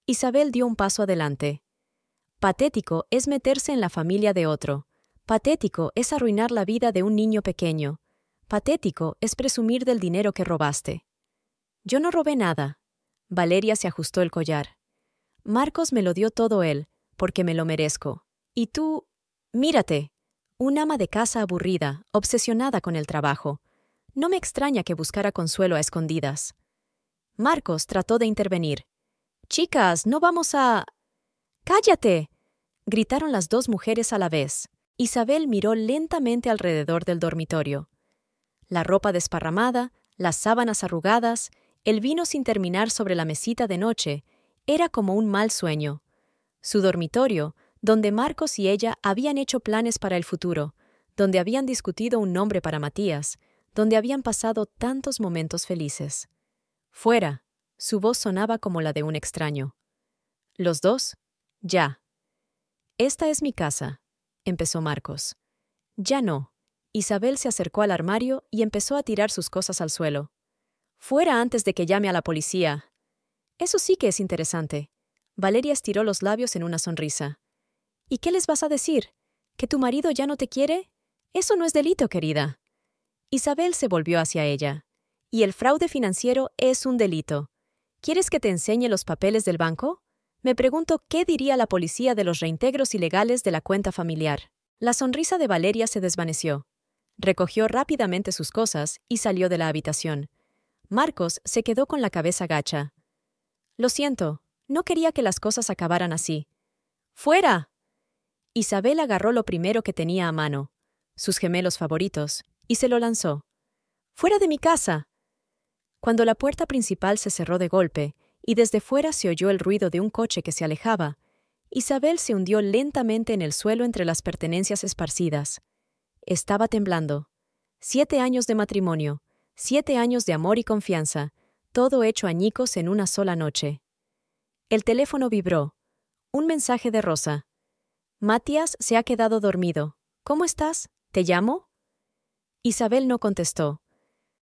Isabel dio un paso adelante. «Patético es meterse en la familia de otro. Patético es arruinar la vida de un niño pequeño. Patético es presumir del dinero que robaste». «Yo no robé nada». Valeria se ajustó el collar. «Marcos me lo dio todo él, porque me lo merezco. Y tú, mírate, un ama de casa aburrida, obsesionada con el trabajo. No me extraña que buscara consuelo a escondidas». Marcos trató de intervenir. «Chicas, no vamos a...» «¡Cállate!», gritaron las dos mujeres a la vez. Isabel miró lentamente alrededor del dormitorio. La ropa desparramada, las sábanas arrugadas, el vino sin terminar sobre la mesita de noche, era como un mal sueño. Su dormitorio, donde Marcos y ella habían hecho planes para el futuro, donde habían discutido un nombre para Matías, donde habían pasado tantos momentos felices. Fuera, su voz sonaba como la de un extraño. «¿Los dos? Ya». «Esta es mi casa», empezó Marcos. «Ya no». Isabel se acercó al armario y empezó a tirar sus cosas al suelo. «Fuera antes de que llame a la policía». «Eso sí que es interesante». Valeria estiró los labios en una sonrisa. «¿Y qué les vas a decir? ¿Que tu marido ya no te quiere? Eso no es delito, querida». Isabel se volvió hacia ella. «Y el fraude financiero es un delito. ¿Quieres que te enseñe los papeles del banco? Me pregunto qué diría la policía de los reintegros ilegales de la cuenta familiar». La sonrisa de Valeria se desvaneció. Recogió rápidamente sus cosas y salió de la habitación. Marcos se quedó con la cabeza gacha. «Lo siento, no quería que las cosas acabaran así». «¡Fuera!». Isabel agarró lo primero que tenía a mano, sus gemelos favoritos, y se lo lanzó. «¡Fuera de mi casa!». Cuando la puerta principal se cerró de golpe y desde fuera se oyó el ruido de un coche que se alejaba, Isabel se hundió lentamente en el suelo entre las pertenencias esparcidas. Estaba temblando. 7 años de matrimonio, 7 años de amor y confianza, todo hecho añicos en una sola noche. El teléfono vibró. Un mensaje de Rosa. «Matías se ha quedado dormido. ¿Cómo estás? ¿Te llamo?». Isabel no contestó.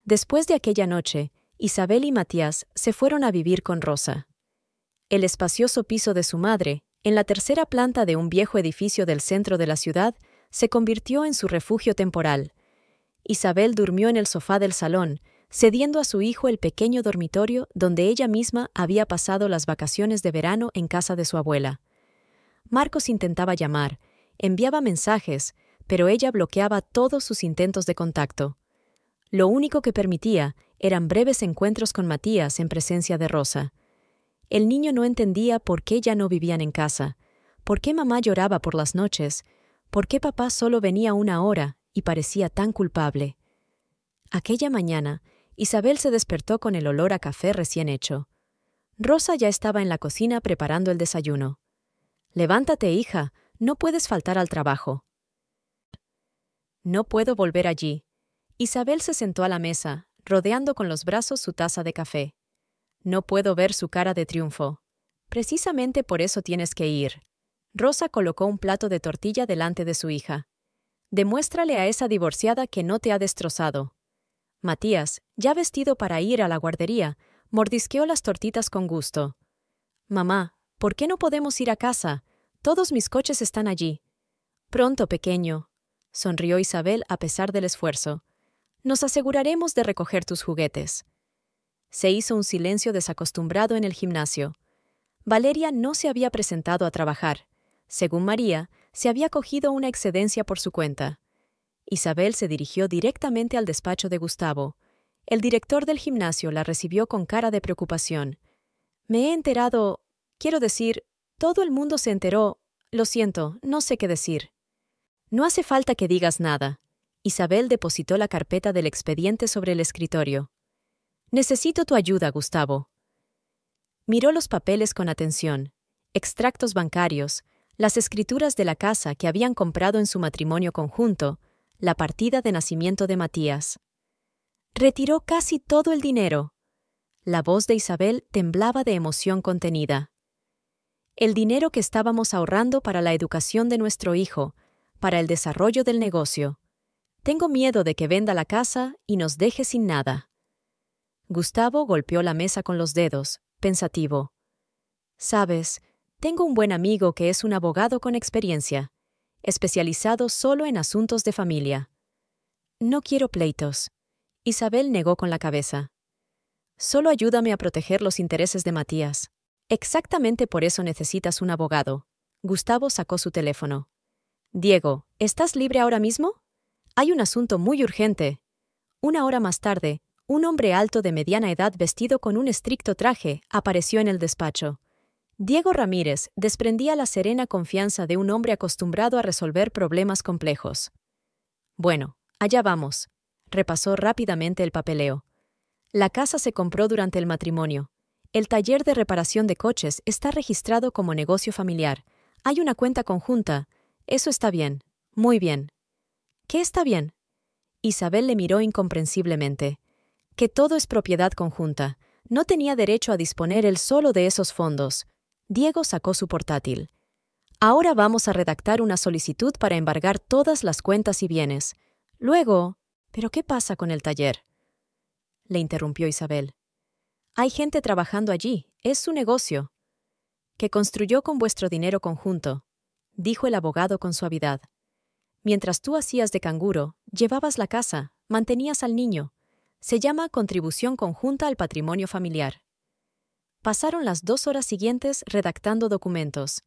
Después de aquella noche, Isabel y Matías se fueron a vivir con Rosa. El espacioso piso de su madre, en la tercera planta de un viejo edificio del centro de la ciudad, se convirtió en su refugio temporal. Isabel durmió en el sofá del salón, cediendo a su hijo el pequeño dormitorio donde ella misma había pasado las vacaciones de verano en casa de su abuela. Marcos intentaba llamar, enviaba mensajes, pero ella bloqueaba todos sus intentos de contacto. Lo único que permitía eran breves encuentros con Matías en presencia de Rosa. El niño no entendía por qué ya no vivían en casa, por qué mamá lloraba por las noches, por qué papá solo venía 1 hora y parecía tan culpable. Aquella mañana, Isabel se despertó con el olor a café recién hecho. Rosa ya estaba en la cocina preparando el desayuno. «Levántate, hija, no puedes faltar al trabajo». «No puedo volver allí». Isabel se sentó a la mesa, rodeando con los brazos su taza de café. «No puedo ver su cara de triunfo». «Precisamente por eso tienes que ir». Rosa colocó un plato de tortilla delante de su hija. «Demuéstrale a esa divorciada que no te ha destrozado». Matías, ya vestido para ir a la guardería, mordisqueó las tortitas con gusto. «Mamá, ¿por qué no podemos ir a casa? Todos mis coches están allí». «Pronto, pequeño», sonrió Isabel a pesar del esfuerzo. «Nos aseguraremos de recoger tus juguetes». Se hizo un silencio desacostumbrado en el gimnasio. Valeria no se había presentado a trabajar. Según María, se había cogido una excedencia por su cuenta. Isabel se dirigió directamente al despacho de Gustavo. El director del gimnasio la recibió con cara de preocupación. Me he enterado, quiero decir, todo el mundo se enteró. Lo siento, no sé qué decir. No hace falta que digas nada. Isabel depositó la carpeta del expediente sobre el escritorio. Necesito tu ayuda, Gustavo. Miró los papeles con atención. Extractos bancarios, las escrituras de la casa que habían comprado en su matrimonio conjunto, la partida de nacimiento de Matías. Retiró casi todo el dinero. La voz de Isabel temblaba de emoción contenida. El dinero que estábamos ahorrando para la educación de nuestro hijo, para el desarrollo del negocio. Tengo miedo de que venda la casa y nos deje sin nada. Gustavo golpeó la mesa con los dedos, pensativo. Sabes, tengo un buen amigo que es un abogado con experiencia, especializado solo en asuntos de familia. No quiero pleitos. Isabel negó con la cabeza. Solo ayúdame a proteger los intereses de Matías. Exactamente por eso necesitas un abogado. Gustavo sacó su teléfono. Diego, ¿estás libre ahora mismo? Hay un asunto muy urgente. Una hora más tarde, un hombre alto de mediana edad vestido con un estricto traje apareció en el despacho. Diego Ramírez desprendía la serena confianza de un hombre acostumbrado a resolver problemas complejos. Bueno, allá vamos. Repasó rápidamente el papeleo. La casa se compró durante el matrimonio. El taller de reparación de coches está registrado como negocio familiar. Hay una cuenta conjunta. Eso está bien. Muy bien. ¿Qué está bien? Isabel le miró incomprensiblemente. Que todo es propiedad conjunta. No tenía derecho a disponer él solo de esos fondos. Diego sacó su portátil. Ahora vamos a redactar una solicitud para embargar todas las cuentas y bienes. Luego, ¿pero qué pasa con el taller? Le interrumpió Isabel. Hay gente trabajando allí, es su negocio. Que construyó con vuestro dinero conjunto, dijo el abogado con suavidad. Mientras tú hacías de canguro, llevabas la casa, mantenías al niño. Se llama contribución conjunta al patrimonio familiar. Pasaron las 2 horas siguientes redactando documentos.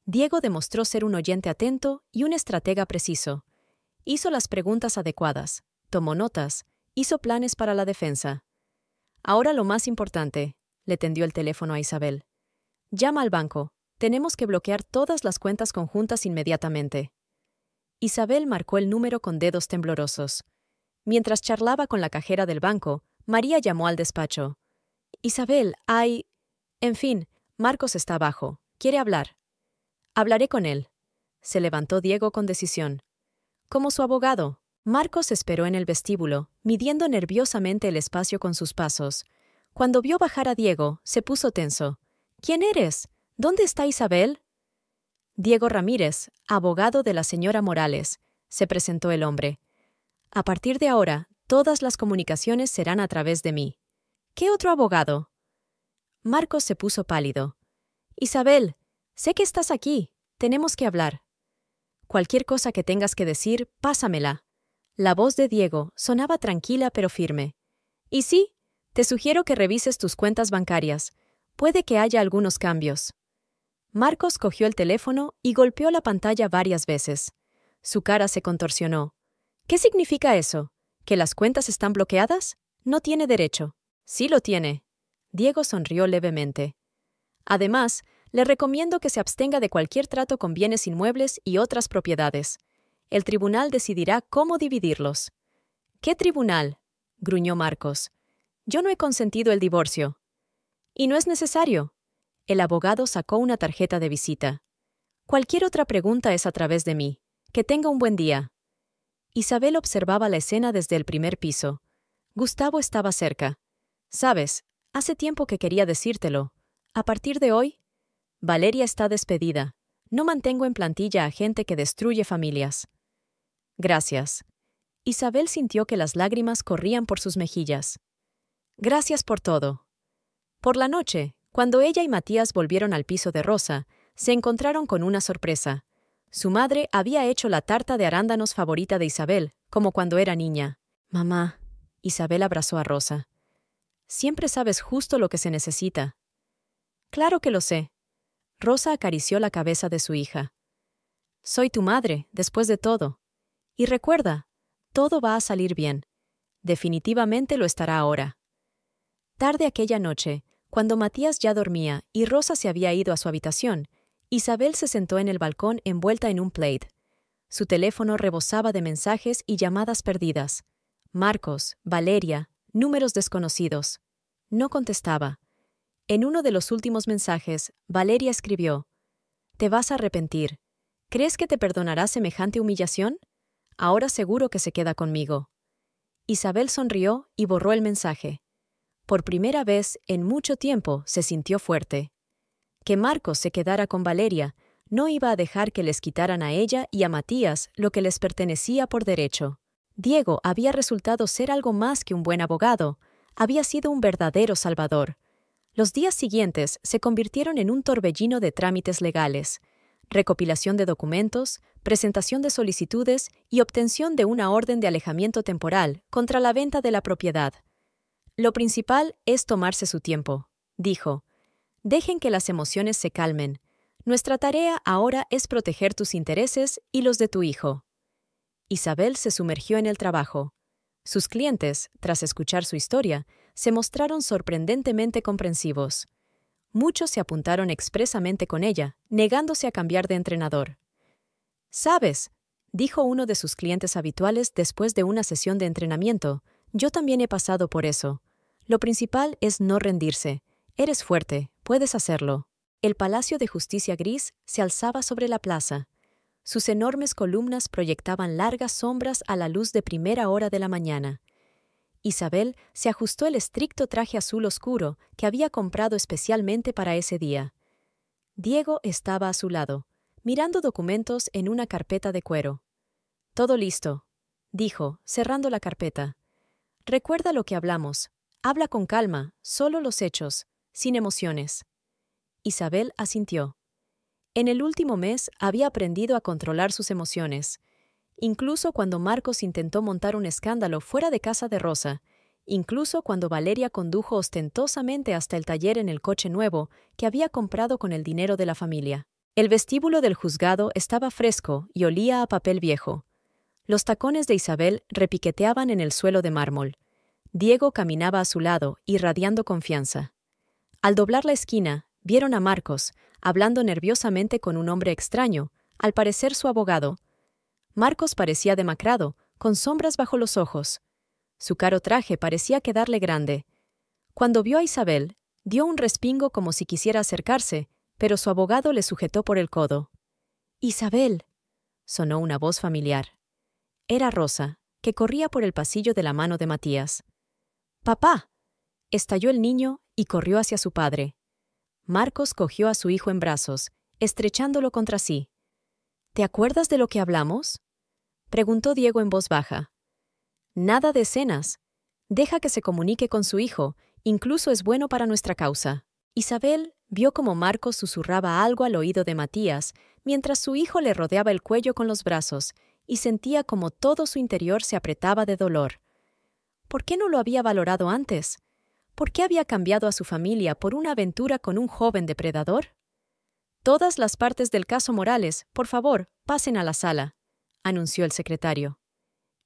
Diego demostró ser un oyente atento y un estratega preciso. Hizo las preguntas adecuadas, tomó notas, hizo planes para la defensa. Ahora lo más importante, le tendió el teléfono a Isabel. Llama al banco. Tenemos que bloquear todas las cuentas conjuntas inmediatamente. Isabel marcó el número con dedos temblorosos. Mientras charlaba con la cajera del banco, María llamó al despacho. Isabel, hay... En fin, Marcos está abajo. Quiere hablar. Hablaré con él. Se levantó Diego con decisión. Como su abogado, Marcos esperó en el vestíbulo, midiendo nerviosamente el espacio con sus pasos. Cuando vio bajar a Diego, se puso tenso. ¿Quién eres? ¿Dónde está Isabel? Diego Ramírez, abogado de la señora Morales, se presentó el hombre. A partir de ahora, todas las comunicaciones serán a través de mí. ¿Qué otro abogado? Marcos se puso pálido. Isabel, sé que estás aquí. Tenemos que hablar. Cualquier cosa que tengas que decir, pásamela. La voz de Diego sonaba tranquila pero firme. Y sí, te sugiero que revises tus cuentas bancarias. Puede que haya algunos cambios. Marcos cogió el teléfono y golpeó la pantalla varias veces. Su cara se contorsionó. ¿Qué significa eso? ¿Que las cuentas están bloqueadas? No tiene derecho. Sí lo tiene. Diego sonrió levemente. Además, le recomiendo que se abstenga de cualquier trato con bienes inmuebles y otras propiedades. El tribunal decidirá cómo dividirlos. ¿Qué tribunal? Gruñó Marcos. Yo no he consentido el divorcio. Y no es necesario. El abogado sacó una tarjeta de visita. Cualquier otra pregunta es a través de mí. Que tenga un buen día. Isabel observaba la escena desde el primer piso. Gustavo estaba cerca. ¿Sabes? Hace tiempo que quería decírtelo. A partir de hoy, Valeria está despedida. No mantengo en plantilla a gente que destruye familias. Gracias. Isabel sintió que las lágrimas corrían por sus mejillas. Gracias por todo. Por la noche, cuando ella y Matías volvieron al piso de Rosa, se encontraron con una sorpresa. Su madre había hecho la tarta de arándanos favorita de Isabel, como cuando era niña. Mamá. Isabel abrazó a Rosa. Siempre sabes justo lo que se necesita. Claro que lo sé. Rosa acarició la cabeza de su hija. Soy tu madre, después de todo. Y recuerda, todo va a salir bien. Definitivamente lo estará ahora. Tarde aquella noche, cuando Matías ya dormía y Rosa se había ido a su habitación, Isabel se sentó en el balcón envuelta en un plaid. Su teléfono rebosaba de mensajes y llamadas perdidas. Marcos, Valeria, números desconocidos. No contestaba. En uno de los últimos mensajes, Valeria escribió: «Te vas a arrepentir. ¿Crees que te perdonará semejante humillación? Ahora seguro que se queda conmigo». Isabel sonrió y borró el mensaje. Por primera vez en mucho tiempo se sintió fuerte. Que Marcos se quedara con Valeria no iba a dejar que les quitaran a ella y a Matías lo que les pertenecía por derecho. Diego había resultado ser algo más que un buen abogado, había sido un verdadero salvador. Los días siguientes se convirtieron en un torbellino de trámites legales: recopilación de documentos, presentación de solicitudes y obtención de una orden de alejamiento temporal contra la venta de la propiedad. «Lo principal es tomarse su tiempo», dijo. «Dejen que las emociones se calmen. Nuestra tarea ahora es proteger tus intereses y los de tu hijo». Isabel se sumergió en el trabajo. Sus clientes, tras escuchar su historia, se mostraron sorprendentemente comprensivos. Muchos se apuntaron expresamente con ella, negándose a cambiar de entrenador. «¿Sabes?», dijo uno de sus clientes habituales después de una sesión de entrenamiento, «yo también he pasado por eso. Lo principal es no rendirse. Eres fuerte, puedes hacerlo». El Palacio de Justicia gris se alzaba sobre la plaza. Sus enormes columnas proyectaban largas sombras a la luz de primera hora de la mañana. Isabel se ajustó el estricto traje azul oscuro que había comprado especialmente para ese día. Diego estaba a su lado, mirando documentos en una carpeta de cuero. «Todo listo», dijo, cerrando la carpeta. «Recuerda lo que hablamos. Habla con calma, solo los hechos, sin emociones». Isabel asintió. En el último mes había aprendido a controlar sus emociones. Incluso cuando Marcos intentó montar un escándalo fuera de casa de Rosa, incluso cuando Valeria condujo ostentosamente hasta el taller en el coche nuevo que había comprado con el dinero de la familia. El vestíbulo del juzgado estaba fresco y olía a papel viejo. Los tacones de Isabel repiqueteaban en el suelo de mármol. Diego caminaba a su lado, irradiando confianza. Al doblar la esquina, vieron a Marcos, hablando nerviosamente con un hombre extraño, al parecer su abogado. Marcos parecía demacrado, con sombras bajo los ojos. Su caro traje parecía quedarle grande. Cuando vio a Isabel, dio un respingo como si quisiera acercarse, pero su abogado le sujetó por el codo. «Isabel», sonó una voz familiar. Era Rosa, que corría por el pasillo de la mano de Matías. «¡Papá!», estalló el niño y corrió hacia su padre. Marcos cogió a su hijo en brazos, estrechándolo contra sí. «¿Te acuerdas de lo que hablamos?», preguntó Diego en voz baja. «Nada de escenas. Deja que se comunique con su hijo, incluso es bueno para nuestra causa». Isabel vio cómo Marcos susurraba algo al oído de Matías, mientras su hijo le rodeaba el cuello con los brazos, y sentía como todo su interior se apretaba de dolor. ¿Por qué no lo había valorado antes? ¿Por qué había cambiado a su familia por una aventura con un joven depredador? «Todas las partes del caso Morales, por favor, pasen a la sala», anunció el secretario.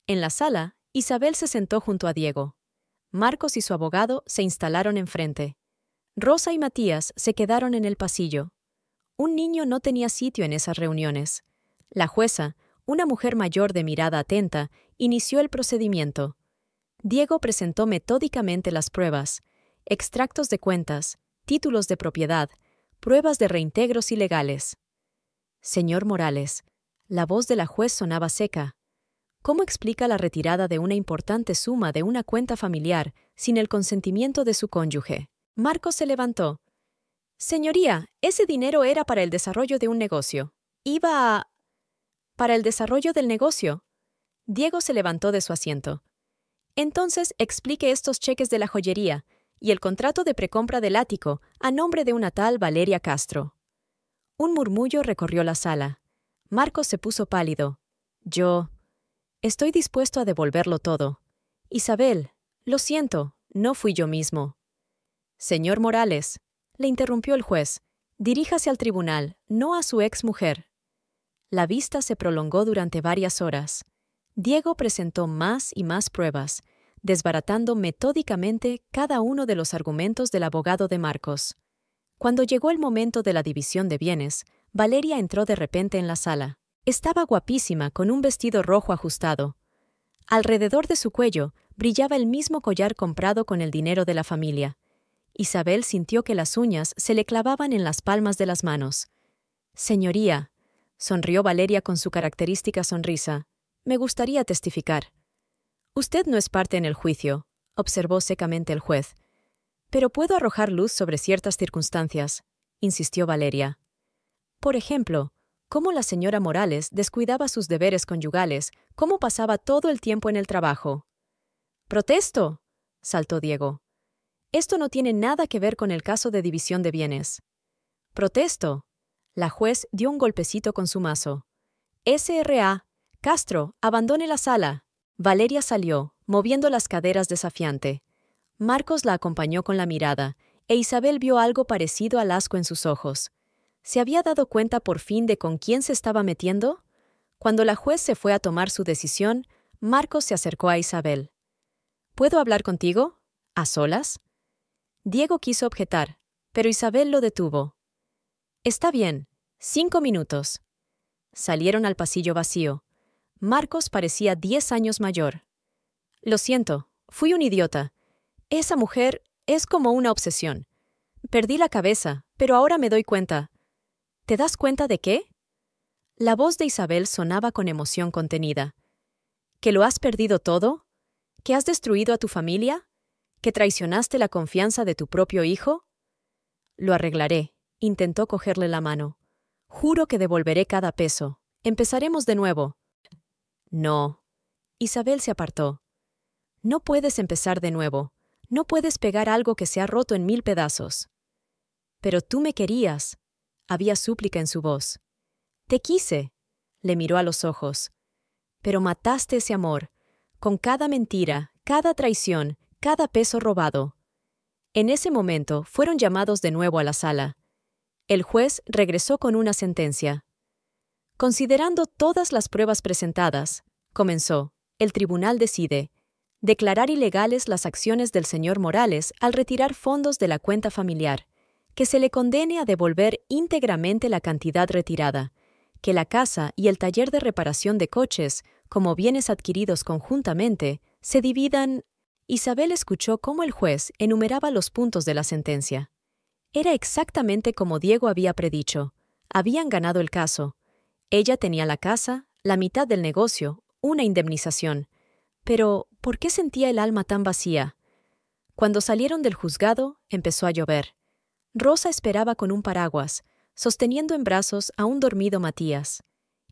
En la sala, Isabel se sentó junto a Diego. Marcos y su abogado se instalaron enfrente. Rosa y Matías se quedaron en el pasillo. Un niño no tenía sitio en esas reuniones. La jueza, una mujer mayor de mirada atenta, inició el procedimiento. Diego presentó metódicamente las pruebas: extractos de cuentas, títulos de propiedad, pruebas de reintegros ilegales. «Señor Morales», la voz de la juez sonaba seca. «¿Cómo explica la retirada de una importante suma de una cuenta familiar sin el consentimiento de su cónyuge?» Marcos se levantó. «Señoría, ese dinero era para el desarrollo de un negocio. Iba a...» «Para el desarrollo del negocio». Diego se levantó de su asiento. «Entonces explique estos cheques de la joyería y el contrato de precompra del ático a nombre de una tal Valeria Castro». Un murmullo recorrió la sala. Marcos se puso pálido. «Yo... estoy dispuesto a devolverlo todo. Isabel, lo siento, no fui yo mismo». «Señor Morales», le interrumpió el juez, «diríjase al tribunal, no a su exmujer». La vista se prolongó durante varias horas. Diego presentó más y más pruebas, desbaratando metódicamente cada uno de los argumentos del abogado de Marcos. Cuando llegó el momento de la división de bienes, Valeria entró de repente en la sala. Estaba guapísima, con un vestido rojo ajustado. Alrededor de su cuello brillaba el mismo collar comprado con el dinero de la familia. Isabel sintió que las uñas se le clavaban en las palmas de las manos. «Señoría», sonrió Valeria con su característica sonrisa, «me gustaría testificar». «Usted no es parte en el juicio», observó secamente el juez. «Pero puedo arrojar luz sobre ciertas circunstancias», insistió Valeria. «Por ejemplo, cómo la señora Morales descuidaba sus deberes conyugales, cómo pasaba todo el tiempo en el trabajo». «¡Protesto!», saltó Diego. «Esto no tiene nada que ver con el caso de división de bienes». «¡Protesto!». La juez dio un golpecito con su mazo. «S.R.A. Castro, abandone la sala». Valeria salió, moviendo las caderas desafiante. Marcos la acompañó con la mirada, e Isabel vio algo parecido al asco en sus ojos. ¿Se había dado cuenta por fin de con quién se estaba metiendo? Cuando la juez se fue a tomar su decisión, Marcos se acercó a Isabel. «¿Puedo hablar contigo? ¿A solas?». Diego quiso objetar, pero Isabel lo detuvo. «Está bien, 5 minutos». Salieron al pasillo vacío. Marcos parecía 10 años mayor. «Lo siento, fui un idiota. Esa mujer es como una obsesión. Perdí la cabeza, pero ahora me doy cuenta». «¿Te das cuenta de qué?». La voz de Isabel sonaba con emoción contenida. «¿Que lo has perdido todo? ¿Que has destruido a tu familia? ¿Que traicionaste la confianza de tu propio hijo?». «Lo arreglaré», intentó cogerle la mano. «Juro que devolveré cada peso. Empezaremos de nuevo». «No». Isabel se apartó. «No puedes empezar de nuevo. No puedes pegar algo que se ha roto en 1000 pedazos». «Pero tú me querías». Había súplica en su voz. «Te quise», le miró a los ojos. «Pero mataste ese amor, con cada mentira, cada traición, cada peso robado». En ese momento fueron llamados de nuevo a la sala. El juez regresó con una sentencia. «Considerando todas las pruebas presentadas», comenzó, «el tribunal decide declarar ilegales las acciones del señor Morales al retirar fondos de la cuenta familiar, que se le condene a devolver íntegramente la cantidad retirada, que la casa y el taller de reparación de coches, como bienes adquiridos conjuntamente, se dividan». Isabel escuchó cómo el juez enumeraba los puntos de la sentencia. Era exactamente como Diego había predicho. Habían ganado el caso. Ella tenía la casa, la mitad del negocio, una indemnización. Pero, ¿por qué sentía el alma tan vacía? Cuando salieron del juzgado, empezó a llover. Rosa esperaba con un paraguas, sosteniendo en brazos a un dormido Matías.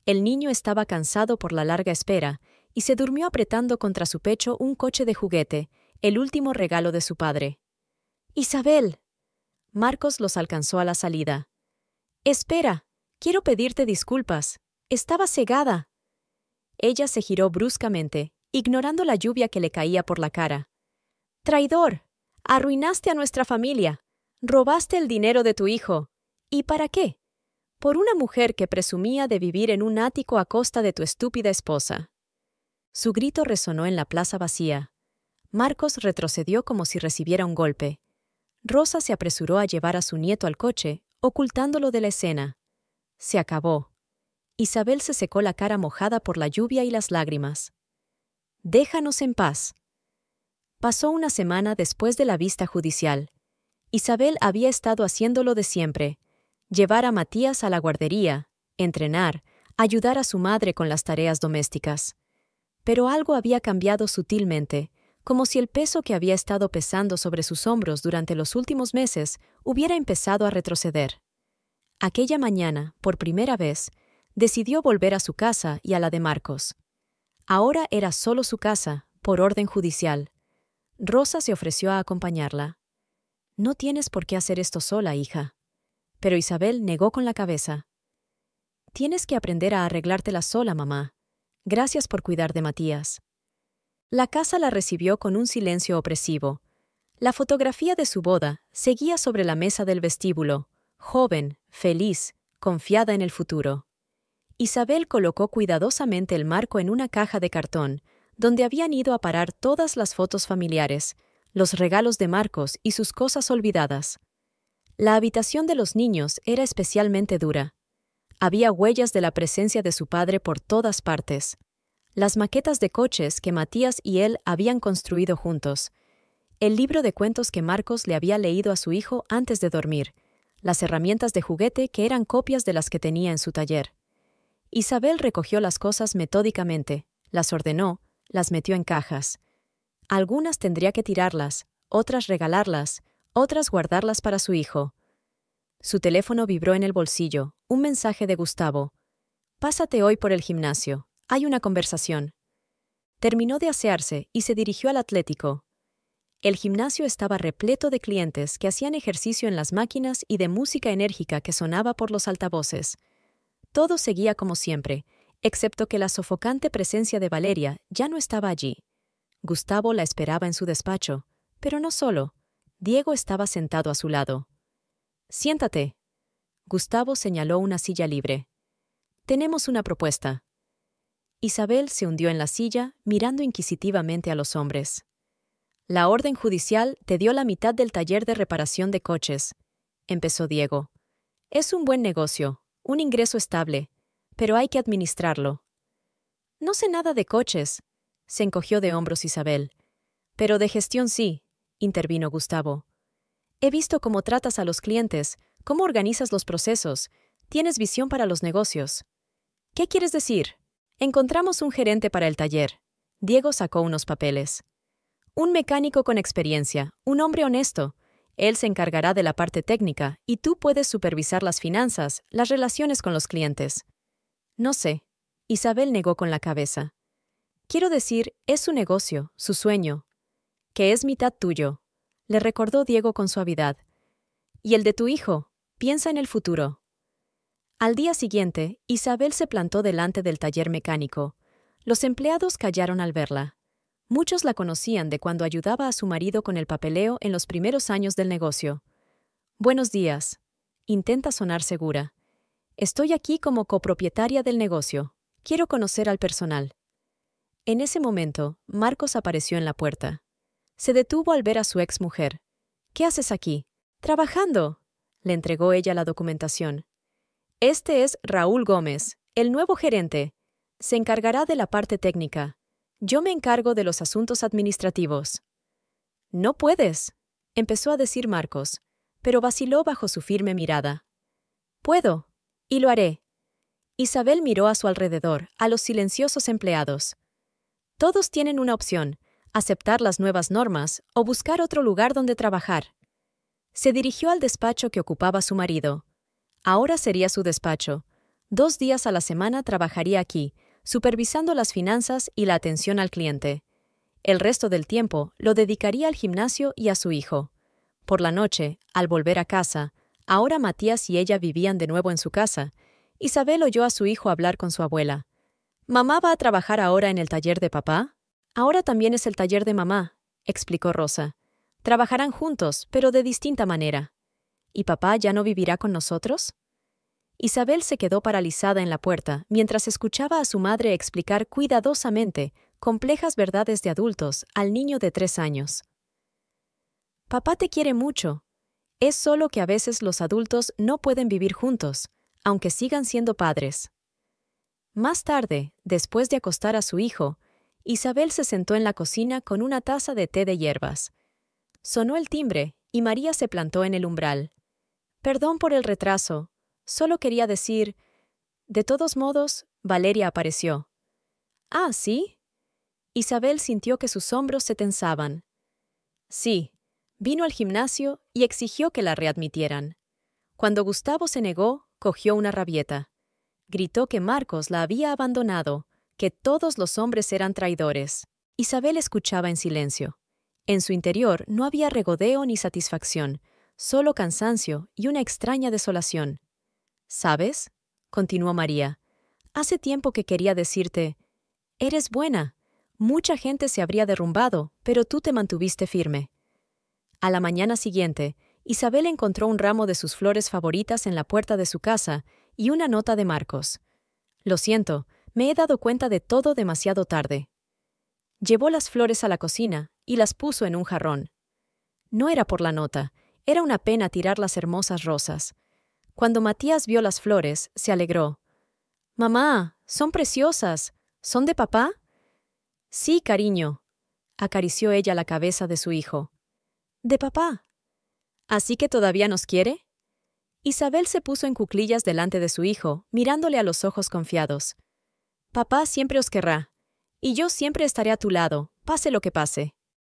El niño estaba cansado por la larga espera y se durmió apretando contra su pecho un coche de juguete, el último regalo de su padre. «¡Isabel!». Marcos los alcanzó a la salida. «Espera, quiero pedirte disculpas. Estaba cegada». Ella se giró bruscamente, ignorando la lluvia que le caía por la cara. «Traidor, arruinaste a nuestra familia. Robaste el dinero de tu hijo. ¿Y para qué? Por una mujer que presumía de vivir en un ático a costa de tu estúpida esposa». Su grito resonó en la plaza vacía. Marcos retrocedió como si recibiera un golpe. Rosa se apresuró a llevar a su nieto al coche, ocultándolo de la escena. Se acabó. Isabel se secó la cara mojada por la lluvia y las lágrimas. «Déjanos en paz». Pasó una semana después de la vista judicial. Isabel había estado haciendo lo de siempre: llevar a Matías a la guardería, entrenar, ayudar a su madre con las tareas domésticas. Pero algo había cambiado sutilmente, como si el peso que había estado pesando sobre sus hombros durante los últimos meses hubiera empezado a retroceder. Aquella mañana, por primera vez, decidió volver a su casa y a la de Marcos. Ahora era solo su casa, por orden judicial. Rosa se ofreció a acompañarla. «No tienes por qué hacer esto sola, hija». Pero Isabel negó con la cabeza. «Tienes que aprender a arreglártela sola, mamá. Gracias por cuidar de Matías». La casa la recibió con un silencio opresivo. La fotografía de su boda seguía sobre la mesa del vestíbulo, joven, feliz, confiada en el futuro. Isabel colocó cuidadosamente el marco en una caja de cartón, donde habían ido a parar todas las fotos familiares, los regalos de Marcos y sus cosas olvidadas. La habitación de los niños era especialmente dura. Había huellas de la presencia de su padre por todas partes. Las maquetas de coches que Matías y él habían construido juntos. El libro de cuentos que Marcos le había leído a su hijo antes de dormir. Las herramientas de juguete que eran copias de las que tenía en su taller. Isabel recogió las cosas metódicamente, las ordenó, las metió en cajas. Algunas tendría que tirarlas, otras regalarlas, otras guardarlas para su hijo. Su teléfono vibró en el bolsillo, un mensaje de Gustavo. «Pásate hoy por el gimnasio, hay una conversación». Terminó de asearse y se dirigió al Atlético. El gimnasio estaba repleto de clientes que hacían ejercicio en las máquinas y de música enérgica que sonaba por los altavoces. Todo seguía como siempre, excepto que la sofocante presencia de Valeria ya no estaba allí. Gustavo la esperaba en su despacho, pero no solo. Diego estaba sentado a su lado. «Siéntate». Gustavo señaló una silla libre. «Tenemos una propuesta». Isabel se hundió en la silla, mirando inquisitivamente a los hombres. «La orden judicial te dio la mitad del taller de reparación de coches», empezó Diego. «Es un buen negocio, un ingreso estable, pero hay que administrarlo». «No sé nada de coches», se encogió de hombros Isabel. «Pero de gestión sí», intervino Gustavo. «He visto cómo tratas a los clientes, cómo organizas los procesos, tienes visión para los negocios». «¿Qué quieres decir?» «Encontramos un gerente para el taller». Diego sacó unos papeles. «Un mecánico con experiencia, un hombre honesto. Él se encargará de la parte técnica y tú puedes supervisar las finanzas, las relaciones con los clientes». «No sé». Isabel negó con la cabeza. «Quiero decir, es su negocio, su sueño. Que es mitad tuyo», le recordó Diego con suavidad. «Y el de tu hijo, piensa en el futuro». Al día siguiente, Isabel se plantó delante del taller mecánico. Los empleados callaron al verla. Muchos la conocían de cuando ayudaba a su marido con el papeleo en los primeros años del negocio. «Buenos días». Intenta sonar segura. «Estoy aquí como copropietaria del negocio. Quiero conocer al personal». En ese momento, Marcos apareció en la puerta. Se detuvo al ver a su exmujer. «¿Qué haces aquí?» «Trabajando», le entregó ella la documentación. «Este es Raúl Gómez, el nuevo gerente. Se encargará de la parte técnica. Yo me encargo de los asuntos administrativos». «No puedes», empezó a decir Marcos, pero vaciló bajo su firme mirada. «Puedo, y lo haré». Isabel miró a su alrededor, a los silenciosos empleados. Todos tienen una opción, aceptar las nuevas normas o buscar otro lugar donde trabajar. Se dirigió al despacho que ocupaba su marido. Ahora sería su despacho. 2 días a la semana trabajaría aquí, supervisando las finanzas y la atención al cliente. El resto del tiempo lo dedicaría al gimnasio y a su hijo. Por la noche, al volver a casa, ahora Matías y ella vivían de nuevo en su casa, Isabel oyó a su hijo hablar con su abuela. «¿Mamá va a trabajar ahora en el taller de papá?» «Ahora también es el taller de mamá», explicó Rosa. «Trabajarán juntos, pero de distinta manera». «¿Y papá ya no vivirá con nosotros?» Isabel se quedó paralizada en la puerta mientras escuchaba a su madre explicar cuidadosamente complejas verdades de adultos al niño de 3 años. «Papá te quiere mucho. Es solo que a veces los adultos no pueden vivir juntos, aunque sigan siendo padres». Más tarde, después de acostar a su hijo, Isabel se sentó en la cocina con una taza de té de hierbas. Sonó el timbre y María se plantó en el umbral. «Perdón por el retraso. Solo quería decir...». De todos modos, Valeria apareció. «Ah, ¿sí?» Isabel sintió que sus hombros se tensaban. «Sí, vino al gimnasio y exigió que la readmitieran. Cuando Gustavo se negó, cogió una rabieta. Gritó que Marcos la había abandonado, que todos los hombres eran traidores». Isabel escuchaba en silencio. En su interior no había regodeo ni satisfacción, solo cansancio y una extraña desolación. «¿Sabes?», continuó María, «hace tiempo que quería decirte, eres buena. Mucha gente se habría derrumbado, pero tú te mantuviste firme». A la mañana siguiente, Isabel encontró un ramo de sus flores favoritas en la puerta de su casa y una nota de Marcos. «Lo siento, me he dado cuenta de todo demasiado tarde». Llevó las flores a la cocina y las puso en un jarrón. No era por la nota, era una pena tirar las hermosas rosas. Cuando Matías vio las flores, se alegró. «Mamá, son preciosas. ¿Son de papá?» «Sí, cariño», acarició ella la cabeza de su hijo. «De papá». «¿Así que todavía nos quiere?» Isabel se puso en cuclillas delante de su hijo, mirándole a los ojos confiados. «Papá siempre os querrá, y yo siempre estaré a tu lado, pase lo que pase».